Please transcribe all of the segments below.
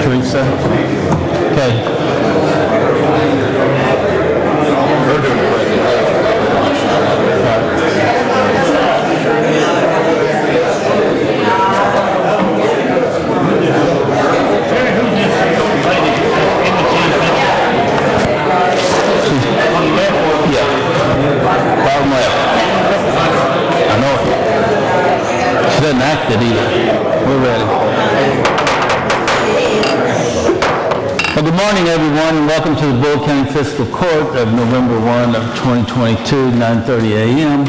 Teresa? Okay. Bottom left. I know it. She doesn't act it either. We're ready. Well, good morning, everyone, and welcome to the Bullitt County Fiscal Court of November 1 of 2022, 9:30 a.m.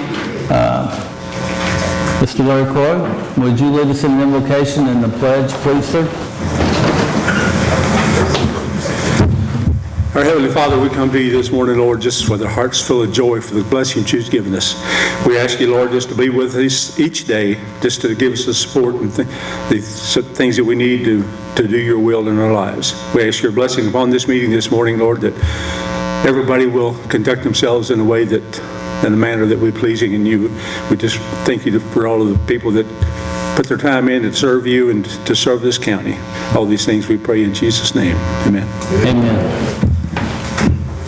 Mr. Larry Coy, would you lead us in the invocation and the pledge, please, sir? Our Heavenly Father, we come to you this morning, Lord, just with our hearts full of joy for the blessings you've given us. We ask you, Lord, just to be with us each day, just to give us the support and the things that we need to do your will in our lives. We ask your blessing upon this meeting this morning, Lord, that everybody will conduct themselves in a way that, in a manner that we're pleasing in you. We just thank you for all of the people that put their time in to serve you and to serve this county. All these things we pray in Jesus' name. Amen. Amen.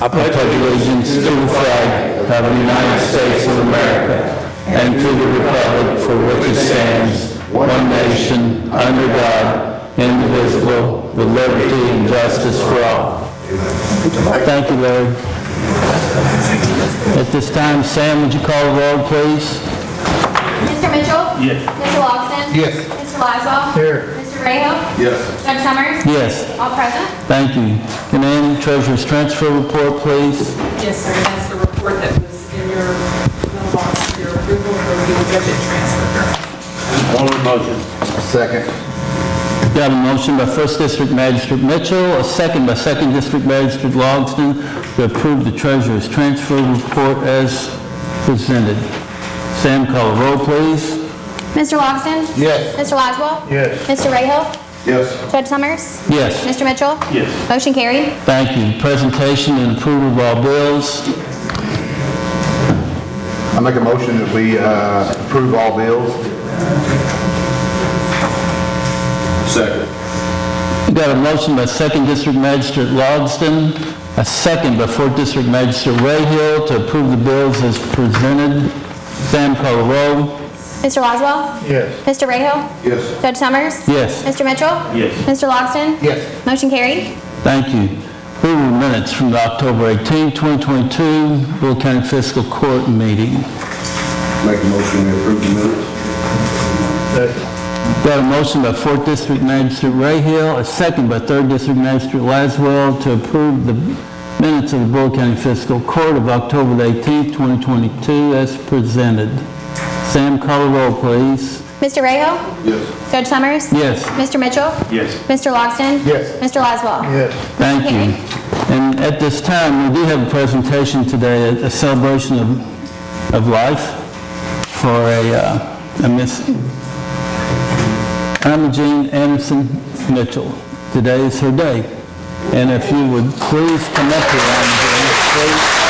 I pledge allegiance to the flag of the United States of America and to the republic for which it stands, one nation, under God, indivisible, with liberty and justice for all. Thank you, Larry. At this time, Sam, would you call the roll, please? Mr. Mitchell? Yes. Mr. Logston? Yes. Mr. Laswell? Here. Mr. Rayo? Yes. Judge Summers? Yes. All present? Thank you. Can I end the treasurer's transfer report, please? Yes, sir, that's the report that was in your mailbox for your approval for the budget transfer. One motion. Second. Got a motion by 1st District Magistrate Mitchell, a second by 2nd District Magistrate Logston to approve the treasurer's transfer report as presented. Sam, call the roll, please. Mr. Logston? Yes. Mr. Laswell? Yes. Mr. Rayo? Yes. Judge Summers? Yes. Mr. Mitchell? Yes. Motion carried. Thank you. Presentation and approval of all bills. I make a motion that we approve all bills. Second. Got a motion by 2nd District Magistrate Logston, a second by 4th District Magistrate Rayhill to approve the bills as presented. Sam, call the roll. Mr. Laswell? Yes. Mr. Rayo? Yes. Judge Summers? Yes. Mr. Mitchell? Yes. Mr. Logston? Yes. Motion carried. Thank you. Approval of minutes from the October 18, 2022 Bullitt County Fiscal Court meeting. Make a motion to approve the minutes. Got a motion by 4th District Magistrate Rayhill, a second by 3rd District Magistrate Laswell to approve the minutes of the Bullitt County Fiscal Court of October 18, 2022 as presented. Sam, call the roll, please. Mr. Rayo? Yes. Judge Summers? Yes. Mr. Mitchell? Yes. Mr. Logston? Yes. Mr. Laswell? Yes. Thank you. And at this time, we do have a presentation today, a celebration of life for a Miss Emma Jean Anderson Mitchell. Today is her day. And if you would please come up here, Emma Jean, please.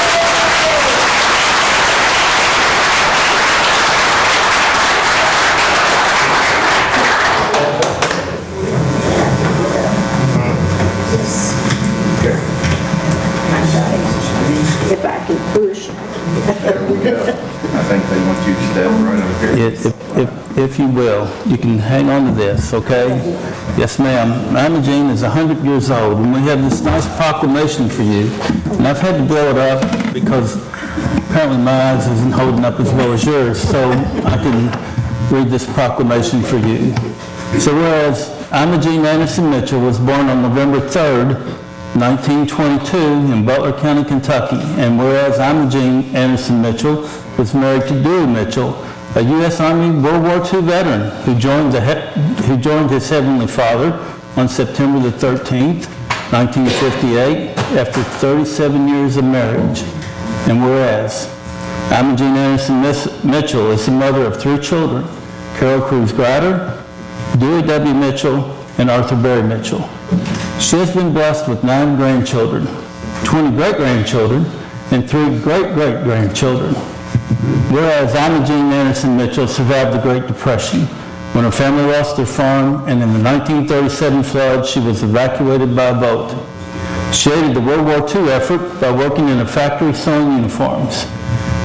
If I can push. There we go. I think they want you to step right up here. If you will, you can hang on to this, okay? Yes, ma'am. Emma Jean is 100 years old, and we have this nice proclamation for you. And I've had to blow it up because apparently my eyes isn't holding up as well as yours, so I can read this proclamation for you. So whereas Emma Jean Anderson Mitchell was born on November 3rd, 1922 in Butler County, Kentucky, and whereas Emma Jean Anderson Mitchell was married to Dewey Mitchell, a U.S. Army World War II veteran who joined his Heavenly Father on September the 13th, 1958, after 37 years of marriage. And whereas Emma Jean Anderson Mitchell is the mother of 3 children, Carol Cruz Grider, Dewey W. Mitchell, and Arthur Berry Mitchell. She has been blessed with 9 grandchildren, 20 great-grandchildren, and 3 great-great-grandchildren. Whereas Emma Jean Anderson Mitchell survived the Great Depression, When her family lost their farm, and in the 1937 flood, she was evacuated by a boat. She aided the World War II effort by working in a factory sewing uniforms.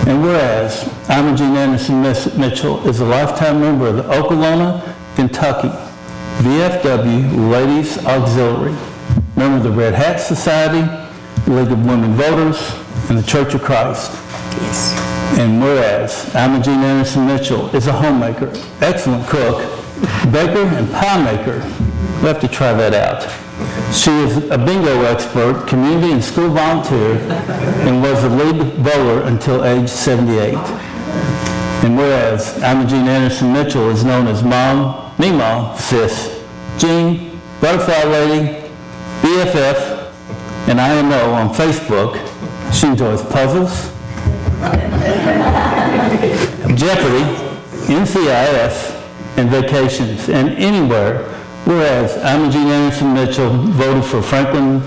And whereas Imogene Anderson Mitchell is a lifetime member of the Oklahoma, Kentucky VFW Ladies Auxiliary, member of the Red Hat Society, the League of Women Voters, and the Church of Christ. Yes. And whereas Imogene Anderson Mitchell is a homemaker, excellent cook, baker, and pie maker. We'll have to try that out. She is a bingo expert, community and school volunteer, and was the lead bowler until age 78. And whereas Imogene Anderson Mitchell is known as Mom, Meemaw, Sis, Jean, Butterfly Lady, BFF, and IMO on Facebook. She enjoys puzzles, Jeopardy, NCIS, and vacations, and anywhere. Whereas Imogene Anderson Mitchell voted for Franklin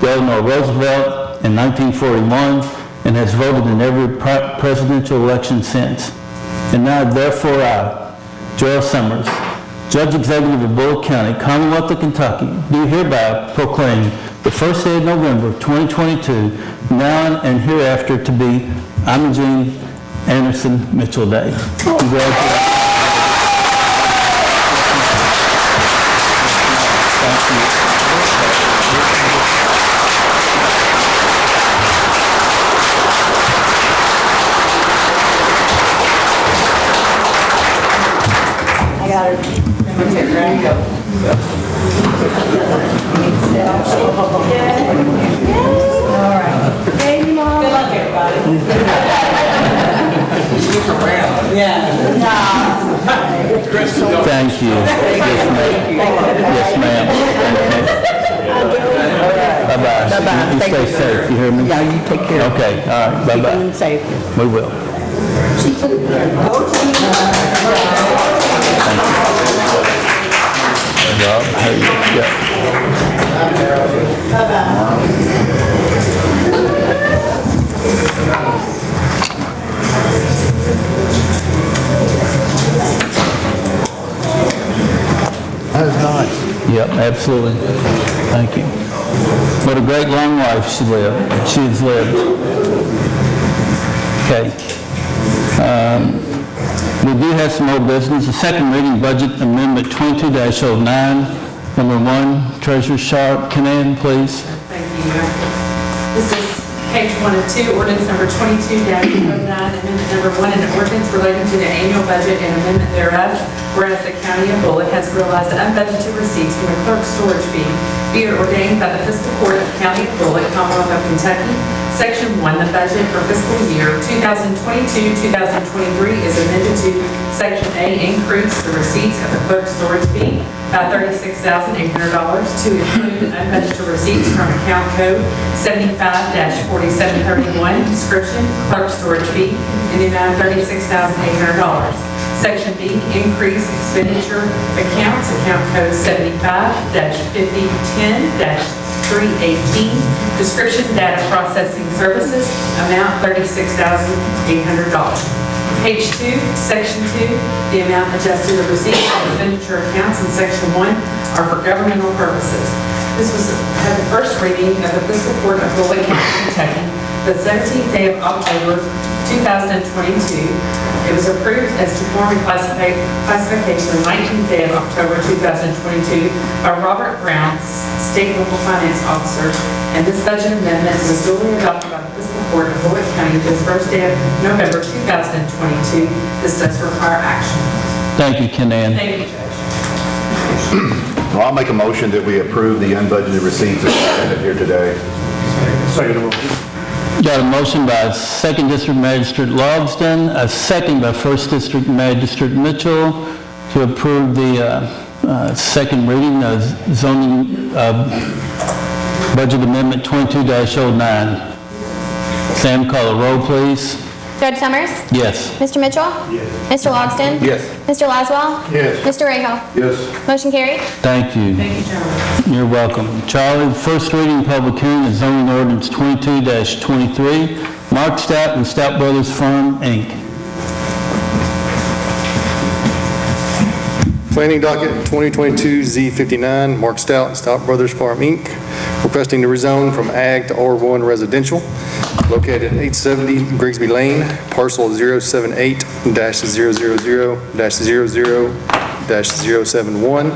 Delano Roosevelt in 1941 and has voted in every presidential election since. And now, therefore, I, Joel Summers, Judge Executive of Bullitt County, Commonwealth of Kentucky, do hereby proclaim the first day of November 2022, now and hereafter, to be Imogene Anderson Mitchell Day. Congratulations. I got her. There you go. All right. Baby mom. Good luck, everybody. Thank you. Yes, ma'am. Bye-bye. Bye-bye. You Thank stay you. safe, you hear me? Yeah, you take care. Okay, all right, Keep bye-bye. them safe. We will. Rob, how you? Yeah. That was nice. Yep, absolutely. Thank you. What a great long life she has lived. Okay. We do have some more business. The second reading budget amendment 22-09, number 1, Treasurer Sharp. Canan, please. Thank you. This is page 1 of 2, ordinance number 22-09, amendment number 1, an ordinance relating to the annual budget and amendment thereof, whereas the county of Bullitt has realized unbudgeted receipts from a clerk's storage fee, be it ordained by the fiscal court of the county of Bullitt, Commonwealth of Kentucky. Section 1, the budget for fiscal year 2022-2023 is amended to Section A, increase the receipts of the clerk's storage fee by $36,800 to include unbudgeted receipts from account code 75-4731, description, clerk storage fee, in the amount of $36,800. Section B, increase expenditure accounts, account code 75-5010-318, description, data processing services, amount $36,800. Page 2, Section 2, the amount adjusted of receipts and expenditure accounts in Section 1 are for governmental purposes. This was at the first reading of the fiscal court of Bullitt County, Kentucky, the 17th day of October 2022. It was approved as to form and classification the 19th day of October 2022 by Robert Brown, State Local Finance Officer, and this budget amendment was duly adopted by the fiscal court of Bullitt County this first day of November 2022. This does require action. Thank you, Canan. Thank you, Judge. Well, I'll make a motion that we approve the unbudgeted receipts as presented here today. Got a motion by 2nd District Magistrate Logsdon, a second by 1st District Magistrate Mitchell to approve the second reading of zoning budget amendment 22-09. Sam, call a roll, please. Judge Summers? Yes. Mr. Mitchell? Yes. Mr. Logsdon? Yes. Mr. Laswell? Yes. Mr. Rahal? Yes. Motion carried. Thank you. Thank you, gentlemen. You're welcome. Charlie, first reading public hearing is zoning ordinance 22-23, Mark Stout and Stout Brothers Firm, Inc. Planning docket 2022 Z59, Mark Stout, Stout Brothers Farm, Inc., requesting to rezone from ag to R1 residential, located at 870 Grigsby Lane, parcel 078-00-00-071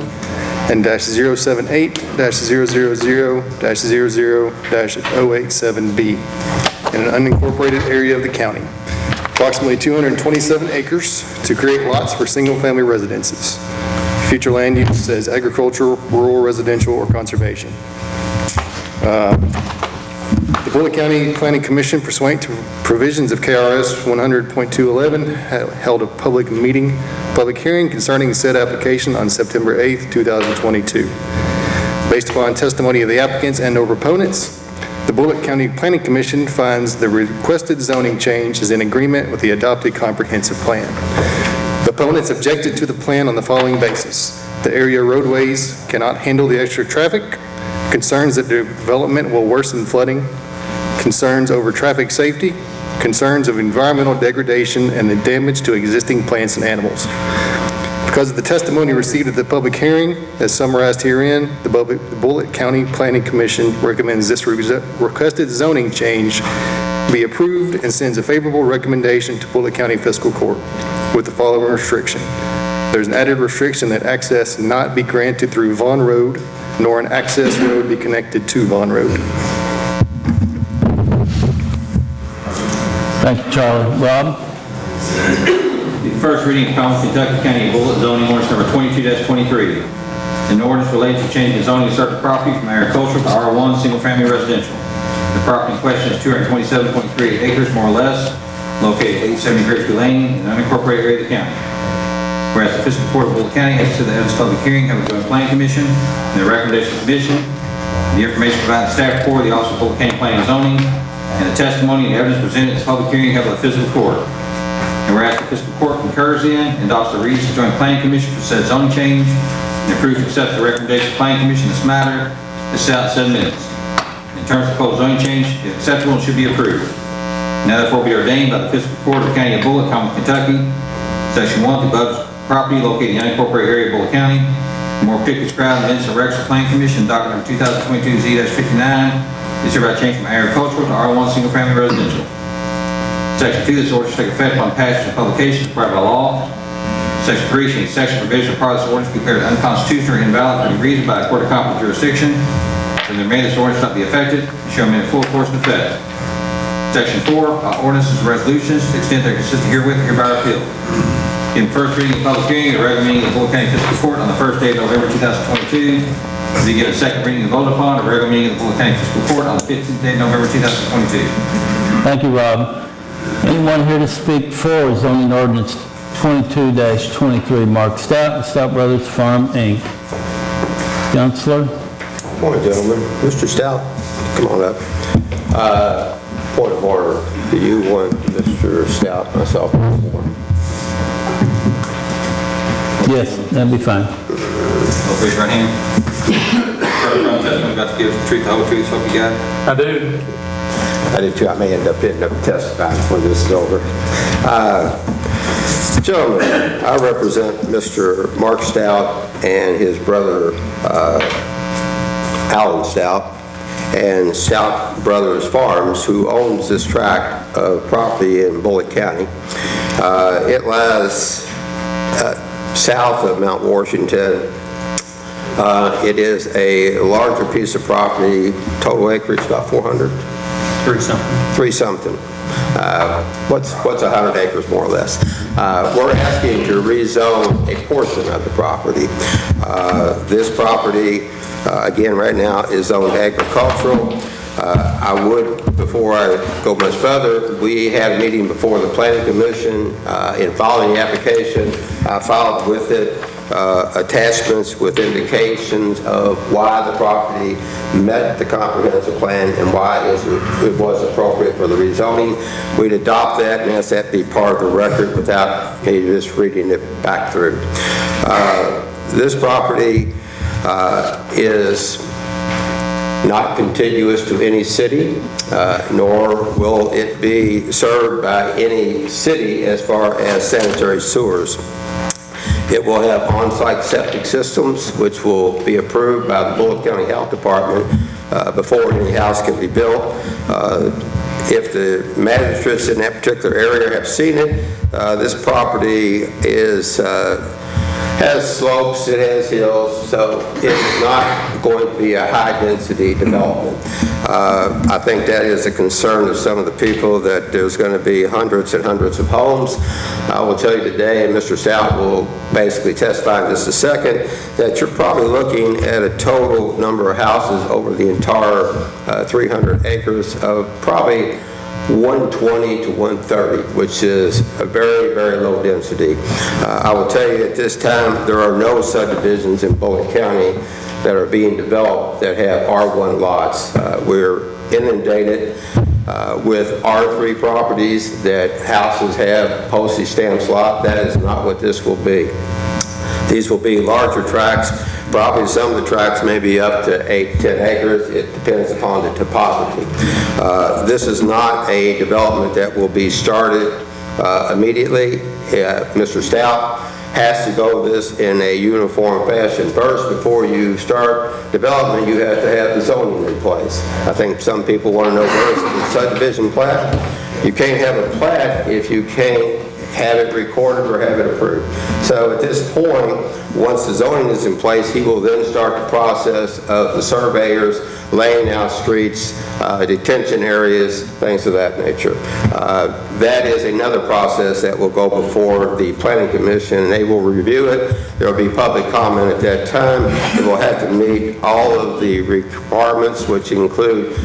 and -078-000-00-087B in an unincorporated area of the county. Approximately 227 acres to create lots for single-family residences. Future land use as agricultural, rural, residential, or conservation. The Bullitt County Planning Commission, pursuant to provisions of KRS 100.211, held a public hearing concerning said application on September 8th, 2022. Based upon testimony of the applicants and/or proponents, the Bullitt County Planning Commission finds the requested zoning change is in agreement with the adopted comprehensive plan. The opponents objected to the plan on the following basis: the area roadways cannot handle the extra traffic, concerns that development will worsen flooding, concerns over traffic safety, concerns of environmental degradation, and the damage to existing plants and animals. Because of the testimony received at the public hearing, as summarized herein, the Bullitt County Planning Commission recommends this requested zoning change be approved and sends a favorable recommendation to Bullitt County Fiscal Court with the following restriction. There's an added restriction that access not be granted through Vaughn Road, nor an access road be connected to Vaughn Road. Thank you, Charlie. Rob? The first reading of Common Kentucky County Bullitt zoning ordinance number 22-23. An ordinance related to changing the zoning of certain property from agricultural to R1 single-family residential. The property in question is 227.38 acres, more or less, located at 870 Grigsby Lane, in an unincorporated area of the county. Whereas the Fiscal Court of Bullitt County has to the evidence public hearing of the Joint Planning Commission and the recommendation of the Commission, the information provided in the staff report, the Office of Bullitt County Planning and Zoning, and the testimony and evidence presented at the public hearing held by the Fiscal Court. And whereas the Fiscal Court concurs in and adopts the reasons of the Joint Planning Commission for said zoning change and approves and accepts the recommendation of the Planning Commission in this matter, is set out in 7 minutes. In terms of proposed zoning change, if acceptable, it should be approved. Now therefore be ordained by the Fiscal Court of the County of Bullitt, Common Kentucky, Section 1, the above property located in the unincorporated area of Bullitt County, more particularly described in the minutes of Records of Planning Commission, document number 2022 Z-59, is hereby changed from agricultural to R1 single-family residential. Section 2, this ordinance shall take effect upon passage and publication required by law. Section 3, any section or provision of part of this ordinance be declared unconstitutional or invalid for any reason by a court of competent jurisdiction, then the remainder of this ordinance not be effective and shall remain in full force and effect. Section 4, all ordinances and resolutions, to the extent they are consistent herewith, are hereby repealed. In first reading of public hearing, the regular meeting of the Bullitt County Fiscal Court on the first day of November 2022, to be given a second reading and voted upon at the regular meeting of the Bullitt County Fiscal Court on the 15th day of November 2022. Thank you, Rob. Anyone here to speak for zoning ordinance 22-23, Mark Stout and Stout Brothers Farm, Inc.? Counselor? Morning, gentlemen. Mr. Stout, come on up. Point of order. Do you want Mr. Stout, myself, before? Yes, that'd be fine. Raise your right hand. Testimony about to give us the truth, the whole truth, so help you God. I do. I do too. I may end up testifying when this is over. Gentlemen, I represent Mr. Mark Stout and his brother, Alan Stout, and Stout Brothers Farms, who owns this tract of property in Bullitt County. It lies south of Mount Washington. It is a larger piece of property, total acreage about 400. Three something. What's 100 acres more or less? We're asking to rezone a portion of the property. This property, again, right now is zoned agricultural. I would, before I go much further, we had a meeting before the Planning Commission. In following the application, I filed with it attachments with indications of why the property met the comprehensive plan and why it was appropriate for the rezoning. We'd adopt that and ask that be part of the record without me just reading it back through. This property is not contiguous to any city, nor will it be served by any city as far as sanitary sewers. It will have on-site septic systems, which will be approved by the Bullitt County Health Department before any house can be built. If the magistrates in that particular area have seen it, this property has slopes, it has hills, so it's not going to be a high-density development. I think that is a concern of some of the people, that there's going to be hundreds and hundreds of homes. I will tell you today, and Mr. Stout will basically testify in just a second, that you're probably looking at a total number of houses over the entire 300 acres of probably 120 to 130, which is a very, very low density. I will tell you at this time, there are no subdivisions in Bullitt County that are being developed that have R1 lots. We're inundated with R3 properties that houses have postage stamp lot. That is not what this will be. These will be larger tracts. Probably some of the tracts may be up to 8-10 acres. It depends upon the topography. This is not a development that will be started immediately. Mr. Stout has to go this in a uniform fashion. First, before you start development, you have to have the zoning in place. I think some people want to know, where's the subdivision plat? You can't have a plat if you can't have it recorded or have it approved. So at this point, once the zoning is in place, he will then start the process of the surveyors laying out streets, detention areas, things of that nature. That is another process that will go before the Planning Commission, and they will review it. There will be public comment at that time. It will have to meet all of the requirements, which include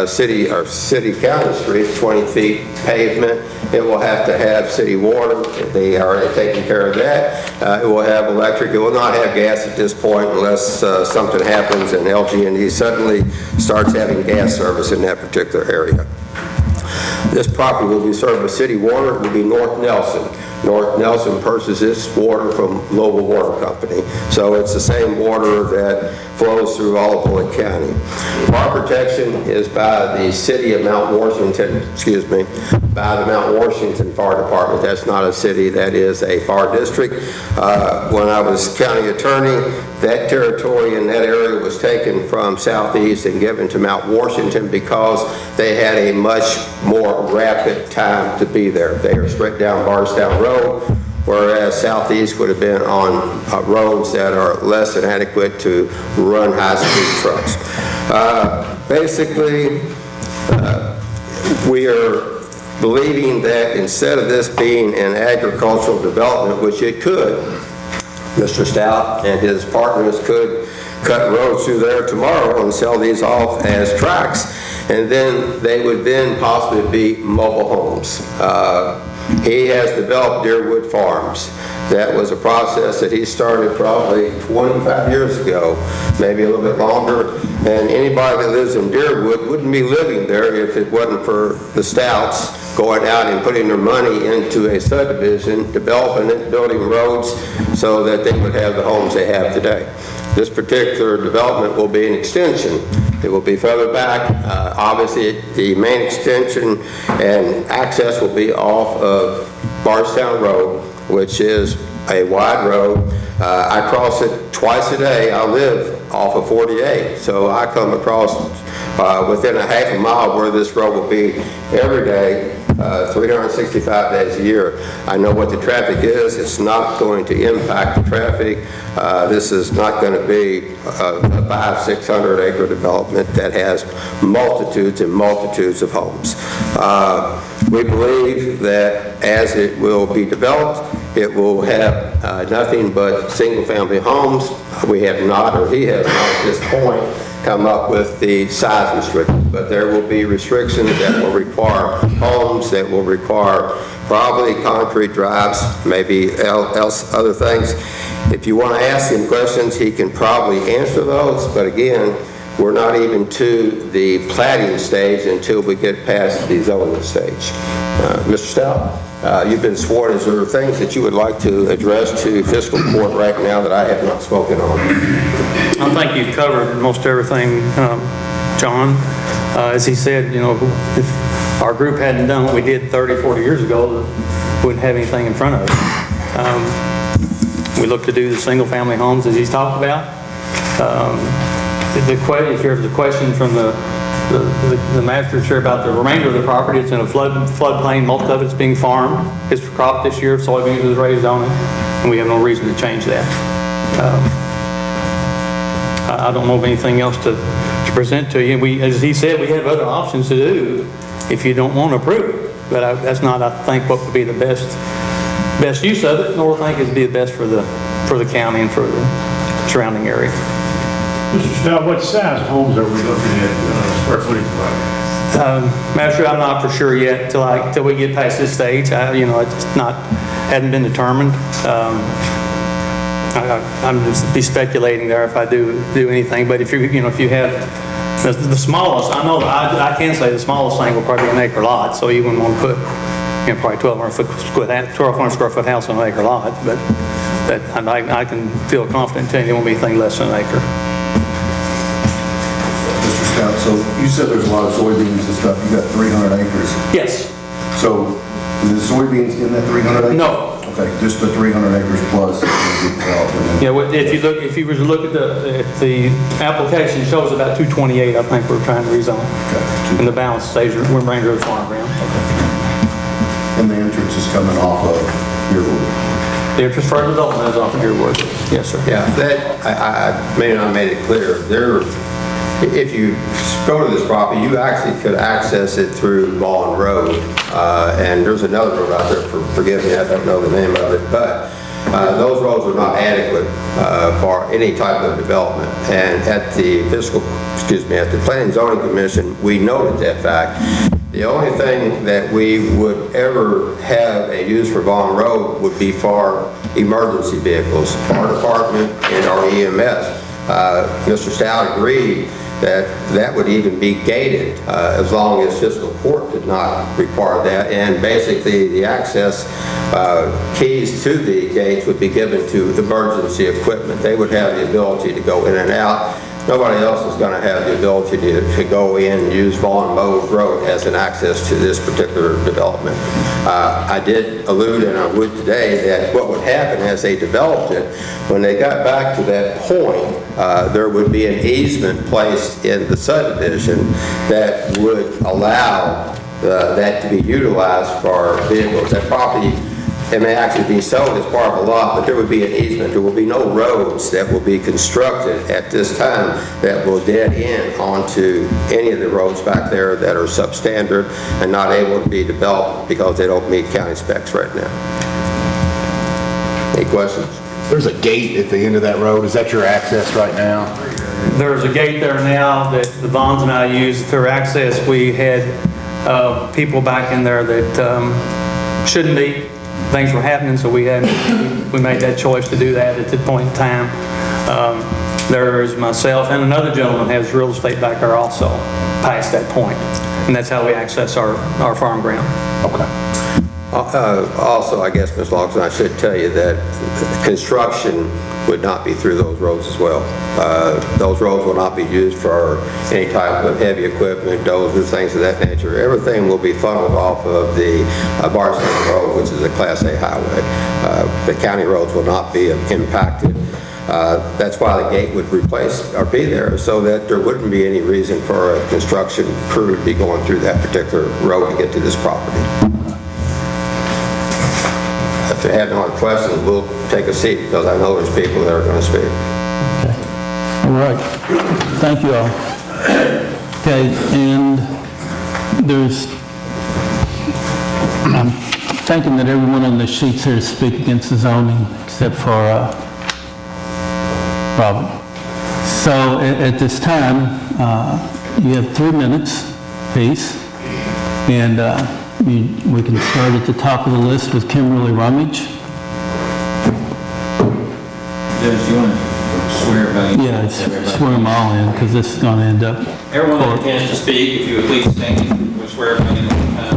city-county streets, 20 feet pavement. It will have to have city water. They are already taking care of that. It will have electric. It will not have gas at this point unless something happens and LG&E suddenly starts having gas service in that particular area. This property will be served with city water. It will be North Nelson. North Nelson purchases its water from Global Water Company. So it's the same water that flows through all of Bullitt County. Fire protection is by the city of Mount Washington, by the Mount Washington Fire Department. That's not a city, that is a fire district. When I was county attorney, that territory in that area was taken from Southeast and given to Mount Washington because they had a much more rapid time to be there. They are straight down Barstown Road, whereas Southeast would have been on roads that are less than adequate to run high-speed trucks. Basically, we are believing that instead of this being an agricultural development, which it could, Mr. Stout and his partners could cut roads through there tomorrow and sell these off as tracts, and then they would then possibly be mobile homes. He has developed Deerwood Farms. That was a process that he started probably 25 years ago, maybe a little bit longer. And anybody that lives in Deerwood wouldn't be living there if it wasn't for the Stouts going out and putting their money into a subdivision, developing it, building roads so that they would have the homes they have today. This particular development will be an extension. It will be further back. Obviously, the main extension and access will be off of Barstown Road, which is a wide road. I cross it twice a day. I live off of 48, so I come across within a half a mile where this road will be every day, 365 days a year. I know what the traffic is. It's not going to impact the traffic. This is not going to be a 500-600 acre development that has multitudes and multitudes of homes. We believe that as it will be developed, it will have nothing but single-family homes. We have not, or he has not at this point, come up with the size restrictions, but there will be restrictions that will require homes, that will require probably concrete drives, maybe else other things. If you want to ask him questions, he can probably answer those, but again, we're not even to the platting stage until we get past the zoning stage. Mr. Stout, you've been sworn. Is there things that you would like to address to fiscal court right now that I have not spoken on? I think you've covered most everything, John. As he said, you know, if our group hadn't done what we did 30, 40 years ago, we wouldn't have anything in front of us. we look to do the single-family homes as he's talked about. If there's a question from the magistrate about the remainder of the property, it's in a floodplain, most of it's being farmed. His crop this year, soybeans was raised on it, and we have no reason to change that. I don't know of anything else to present to you. As he said, we have other options to do if you don't want to approve it. But that's not, I think, what would be the best use of it, nor think it'd be the best for the county and for the surrounding area. Mr. Stout, what size homes are we looking at, square footage wise? Master, I'm not for sure yet till we get past this stage. Hadn't been determined. I'm just be speculating there if I do anything. But if you have the smallest, I can say the smallest thing will probably be an acre lot. So you wouldn't want to put probably 1,200 square foot house on an acre lot. But I can feel confident telling you it won't be anything less than an acre. Mr. Stout, so you said there's a lot of soybeans and stuff. You got 300 acres. Yes. So the soybeans in that 300 acres? No. Okay, just the 300 acres plus. Yeah, if you were to look at the application, it shows about 228, I think we're trying to rezone. Okay. And the balance stays remainder of the farm ground. Okay. And the entrance is coming off of Yearwood? The entrance for development is off of Yearwood. Yes, sir. Yeah, I may not have made it clear. If you go to this property, you actually could access it through Vaughn Road. And there's another road out there, forgive me, I don't know the name of it, but those roads are not adequate for any type of development. And at the at the Planning and Zoning Commission, we noted that fact. The only thing that we would ever have a use for Vaughn Road would be for emergency vehicles, fire department and our EMS. Mr. Stout agreed that would even be gated as long as fiscal court did not require that. And basically the access keys to the gates would be given to emergency equipment. They would have the ability to go in and out. Nobody else is going to have the ability to go in and use Vaughn Road as an access to this particular development. I did allude, and I would today, that what would happen as they developed it, when they got back to that point, there would be an easement placed in the subdivision that would allow that to be utilized for vehicles. That property, it may actually be sold as part of a lot, but there would be an easement. There will be no roads that will be constructed at this time that will dead end onto any of the roads back there that are substandard and not able to be developed because they don't meet county specs right now. Any questions? There's a gate at the end of that road. Is that your access right now? There's a gate there now that the Bonds and I use for access. We had people back in there that shouldn't be. Things were happening, so we made that choice to do that at that point in time. There's myself and another gentleman has real estate back there also past that point, and that's how we access our farm ground. Okay. Also, I guess, Ms. Lawson, I should tell you that construction would not be through those roads as well. Those roads will not be used for any type of heavy equipment, dozers, things of that nature. Everything will be funneled off of the Barstow Road, which is a Class A highway. The county roads will not be impacted. That's why the gate would replace or be there, so that there wouldn't be any reason for a construction crew to be going through that particular road to get to this property. If they have no other questions, we'll take a seat because I know there's people that are going to speak. Okay. All right. Thank you all. Okay, and I'm thinking that everyone on the sheets here speak against the zoning except for Robert. So at this time, you have 3 minutes apiece, and we can start at the top of the list with Kimberly Rummage. Judge, you want to swear about Yeah, swear them all in, because this is going to end up... Everyone that intends to speak, if you would please stand, we'll swear everybody in at the time.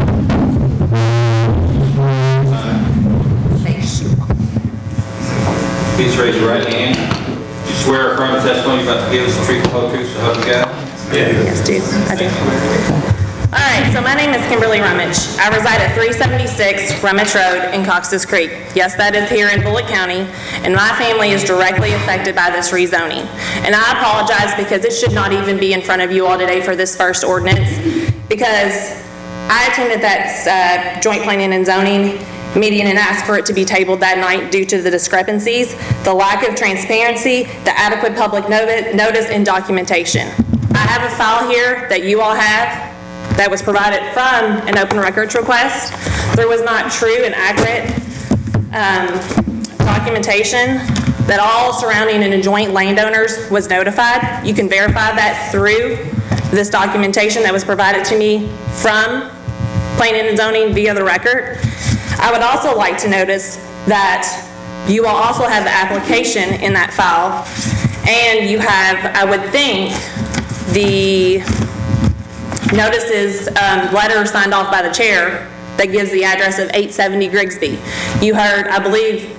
Please raise your right hand. You swear or affirm the testimony you're about to give us the truth, the whole truth, so help you God? Yes, dude. I do. All right. right, so my name is Kimberly Rummage. I reside at 376 Rummage Road in Cox's Creek. Yes, that is here in Bullitt County, and my family is directly affected by this rezoning. And I apologize because it should not even be in front of you all today for this first ordinance, because I attended that joint planning and zoning meeting and asked for it to be tabled that night due to the discrepancies, the lack of transparency, the adequate public notice, and documentation. I have a file here that you all have that was provided from an open records request. There was not true and accurate documentation that all surrounding and adjoining landowners was notified. You can verify that through this documentation that was provided to me from planning and zoning via the record. I would also like to notice that you will also have the application in that file, and you have, I would think, the notices, letter signed off by the chair that gives the address of 870 Grigsby. You heard, I believe,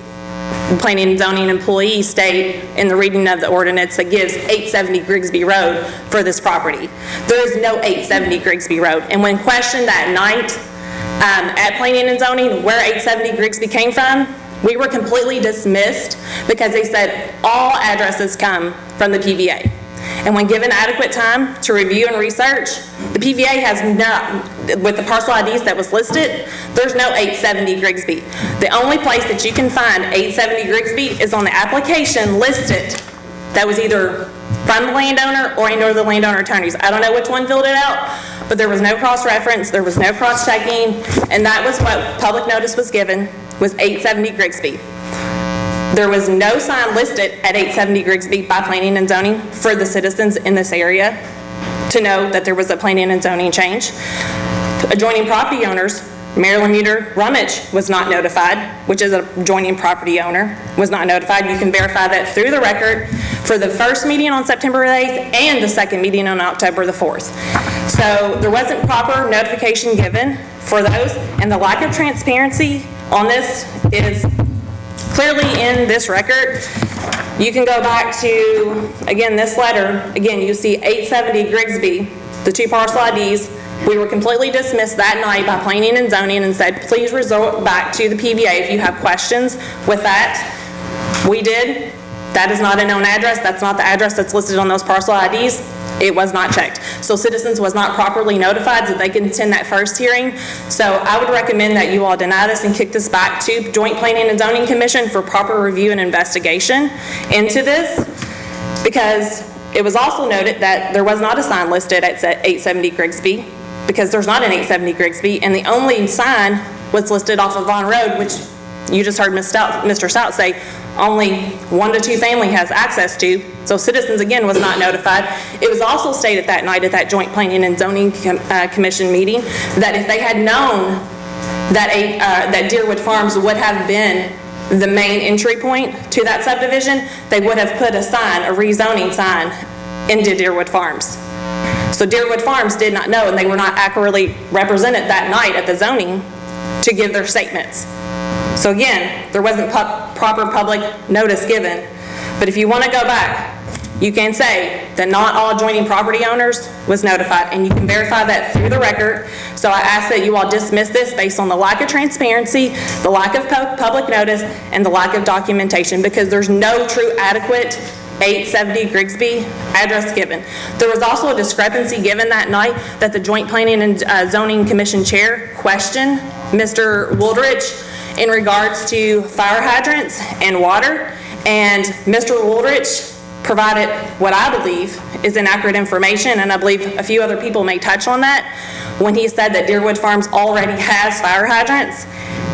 planning and zoning employee state in the reading of the ordinance that gives 870 Grigsby Road for this property. There is no 870 Grigsby Road. And when questioned that night at planning and zoning where 870 Grigsby came from, we were completely dismissed because they said all addresses come from the PVA. And when given adequate time to review and research, the PVA has not, with the parcel IDs that was listed, there's no 870 Grigsby. The only place that you can find 870 Grigsby is on the application listed that was either from the landowner or any of the landowner attorneys. I don't know which one filled it out, but there was no cross-reference, there was no cross-checking, and that was what public notice was given, was 870 Grigsby. There was no sign listed at 870 Grigsby by planning and zoning for the citizens in this area to know that there was a planning and zoning change. Adjoining property owners, Marilyn Muter Rummage was not notified, which is an adjoining property owner, was not notified. You can verify that through the record for the first meeting on September 8th and the second meeting on October the 4th. So there wasn't proper notification given for those, and the lack of transparency on this is clearly in this record. You can go back to, again, this letter. Again, you see 870 Grigsby, the two parcel IDs. We were completely dismissed that night by planning and zoning and said, please resort back to the PVA if you have questions with that. We did. That is not a known address. That's not the address that's listed on those parcel IDs. It was not checked. So citizens was not properly notified that they can attend that first hearing. So I would recommend that you all deny this and kick this back to Joint Planning and Zoning Commission for proper review and investigation into this, because it was also noted that there was not a sign listed at 870 Grigsby, because there's not an 870 Grigsby, and the only sign was listed off of Vaughn Road, which you just heard Mr. Stout say only 1 to 2 family has access to. So citizens, again, was not notified. It was also stated that night at that Joint Planning and Zoning Commission meeting that if they had known that Deerwood Farms would have been the main entry point to that subdivision, they would have put a sign, a rezoning sign, into Deerwood Farms. So Deerwood Farms did not know, and they were not accurately represented that night at the zoning to give their statements. So again, there wasn't proper public notice given. But if you want to go back, you can say that not all adjoining property owners was notified, and you can verify that through the record. So I ask that you all dismiss this based on the lack of transparency, the lack of public notice, and the lack of documentation, because there's no true adequate 870 Grigsby address given. There was also a discrepancy given that night that the Joint Planning and Zoning Commission Chair questioned Mr. Woolrich in regards to fire hydrants and water, and Mr. Woolrich provided what I believe is inaccurate information, and I believe a few other people may touch on that, when he said that Deerwood Farms already has fire hydrants,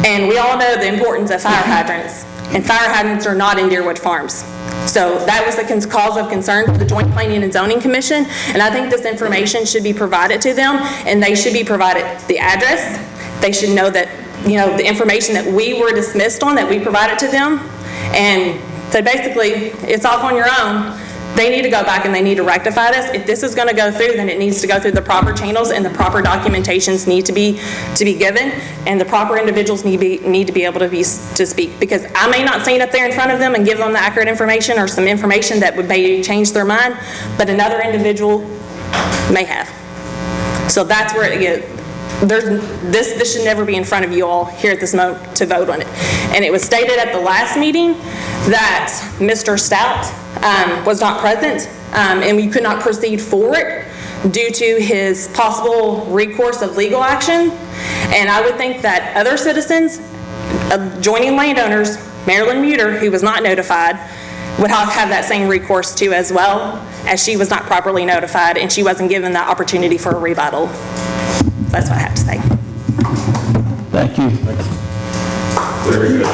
and we all know the importance of fire hydrants, and fire hydrants are not in Deerwood Farms. So that was the cause of concern for the Joint Planning and Zoning Commission, and I think this information should be provided to them, and they should be provided the address. They should know that, you know, the information that we were dismissed on, that we provided to them, and so basically, it's off on your own. They need to go back and they need to rectify this. If this is going to go through, then it needs to go through the proper channels, and the proper documentations need to be given, and the proper individuals need to be able to speak. Because I may not stand up there in front of them and give them the accurate information or some information that would maybe change their mind, but another individual may have. So that's where this should never be in front of you all here at this moment to vote on it. And it was stated at the last meeting that Mr. Stout was not present, and we could not proceed forward due to his possible recourse of legal action. And I would think that other citizens, adjoining landowners, Marilyn Muter, who was not notified, would have that same recourse too as well, as she was not properly notified and she wasn't given the opportunity for a rebuttal. That's what I have to say. Thank you. Very good.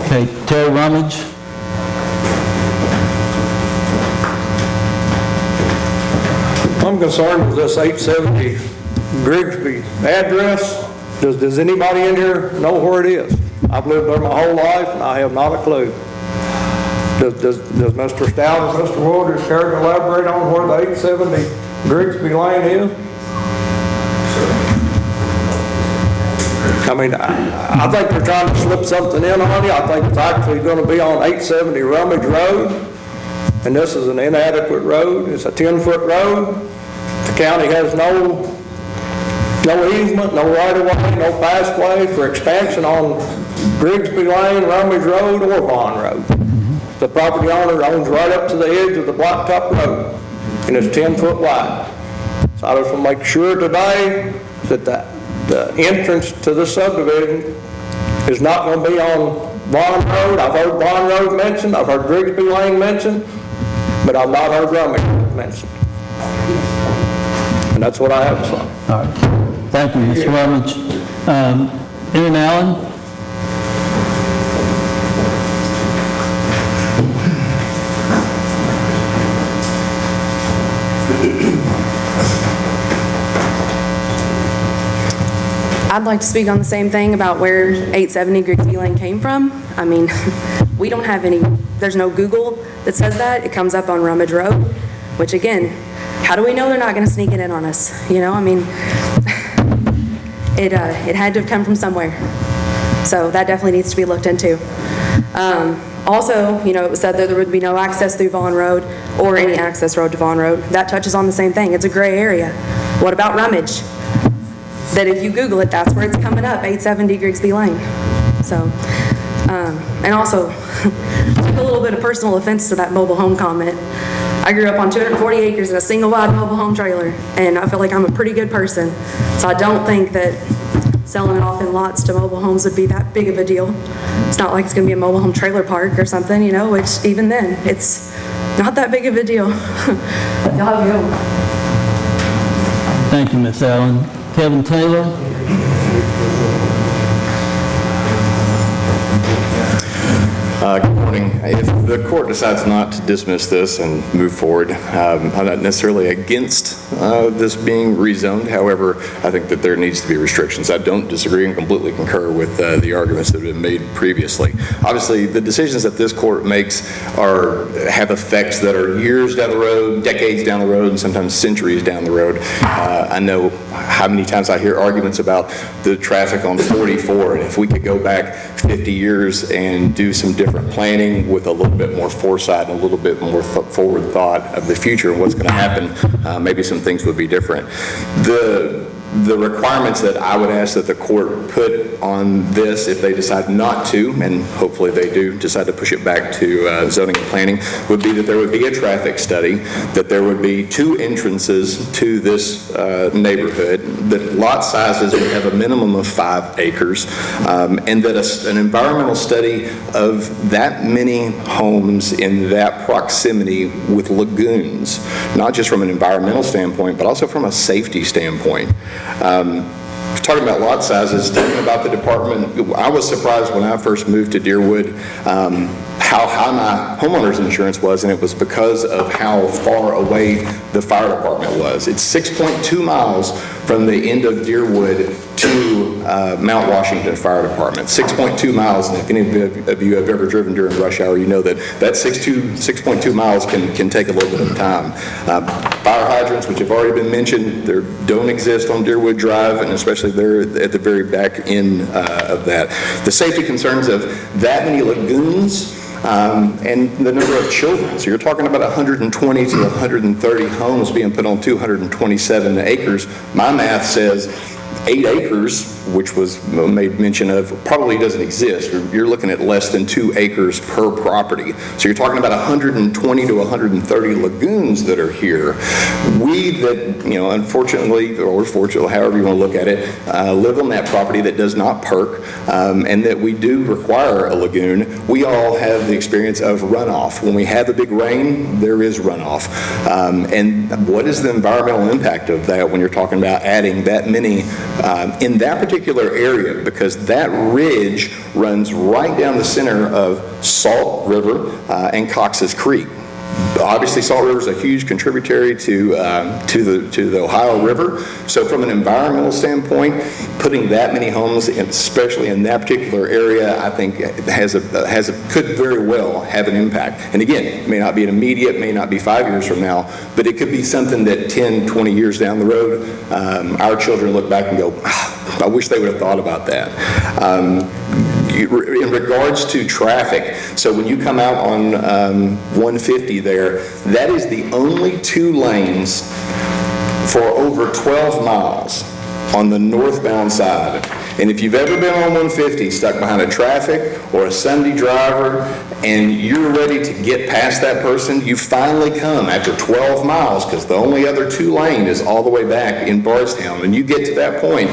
Okay, Terry Rummage. I'm concerned with this 870 Grigsby address. Does anybody in here know where it is? I've lived there my whole life and I have not a clue. Does Mr. Stout or Mr. Wooders care to elaborate on where the 870 Grigsby Lane is? I mean, I think they're trying to slip something in on you. I think it's actually going to be on 870 Rummage Road, and this is an inadequate road. It's a 10-foot road. The county has no easement, no right-of-way, no passway for expansion on Grigsby Lane, Rummage Road, or Vaughn Road. The property owner owns right up to the edge of the blacktop road, and it's 10 foot wide. So I just want to make sure today that the entrance to this subdivision is not going to be on Vaughn Road. I've heard Vaughn Road mentioned, I've heard Grigsby Lane mentioned, but I've not heard Rummage mentioned. And that's what I have to say. All right. Thank you, Mr. Rummage. Aaron Allen? I'd like to speak on the same thing about where 870 Grigsby Lane came from. I mean, we don't have any, there's no Google that says that. It comes up on Rummage Road, which again, how do we know they're not going to sneak it in on us? You know, I mean, it had to have come from somewhere. So that definitely needs to be looked into. Also, you know, it was said that there would be no access through Vaughn Road or any access road to Vaughn Road. That touches on the same thing. It's a gray area. What about Rummage? That if you Google it, that's where it's coming up, 870 Grigsby Lane. So, and also, a little bit of personal offense to that mobile home comment. I grew up on 240 acres in a single wide mobile home trailer, and I feel like I'm a pretty good person. So I don't think that selling it off in lots to mobile homes would be that big of a deal. It's not like it's gonna be a mobile home trailer park or something, you know, which even then, it's not that big of a deal. Y'all have a good one. Thank you, Ms. Allen. Kevin Taylor? Good morning. If the court decides not to dismiss this and move forward, I'm not necessarily against this being rezoned. However, I think that there needs to be restrictions. I don't disagree and completely concur with the arguments that have been made previously. Obviously, the decisions that this court makes have effects that are years down the road, decades down the road, and sometimes centuries down the road. I know how many times I hear arguments about the traffic on 44, and if we could go back 50 years and do some different planning with a little bit more foresight and a little bit more forward thought of the future and what's going to happen, maybe some things would be different. The requirements that I would ask that the court put on this, if they decide not to, and hopefully they do decide to push it back to zoning and planning, would be that there would be a traffic study, that there would be 2 entrances to this neighborhood, that lot sizes would have a minimum of 5 acres, and that an environmental study of that many homes in that proximity with lagoons, not just from an environmental standpoint, but also from a safety standpoint. Talking about lot sizes, talking about the department, I was surprised when I first moved to Deerwood how high my homeowner's insurance was, and it was because of how far away the fire department was. It's 6.2 miles from the end of Deerwood to Mount Washington Fire Department. 6.2 miles, and if any of you have ever driven during rush hour, you know that 6.2 miles can take a little bit of time. Fire hydrants, which have already been mentioned, they don't exist on Deerwood Drive, and especially there at the very back end of that. The safety concerns of that many lagoons, and the number of children. So you're talking about 120 to 130 homes being put on 227 acres. My math says 8 acres, which was made mention of, probably doesn't exist. You're looking at less than 2 acres per property. So you're talking about 120 to 130 lagoons that are here. We that, unfortunately, or fortunately, however you want to look at it, live on that property that does not perk, and that we do require a lagoon. We all have the experience of runoff. When we have a big rain, there is runoff. And what is the environmental impact of that when you're talking about adding that many in that particular area, because that ridge runs right down the center of Salt River and Cox's Creek. Obviously, Salt River is a huge contributory to the Ohio River. So from an environmental standpoint, putting that many homes, especially in that particular area, I think could very well have an impact. And again, it may not be an immediate, may not be 5 years from now, but it could be something that 10, 20 years down the road, our children look back and go, I wish they would have thought about that. In regards to traffic, so when you come out on 150 there, that is the only 2 lanes for over 12 miles on the northbound side. And if you've ever been on 150 stuck behind a traffic or a Sunday driver and you're ready to get past that person, you finally come after 12 miles, because the only other 2 lane is all the way back in Bardstown. And you get to that point,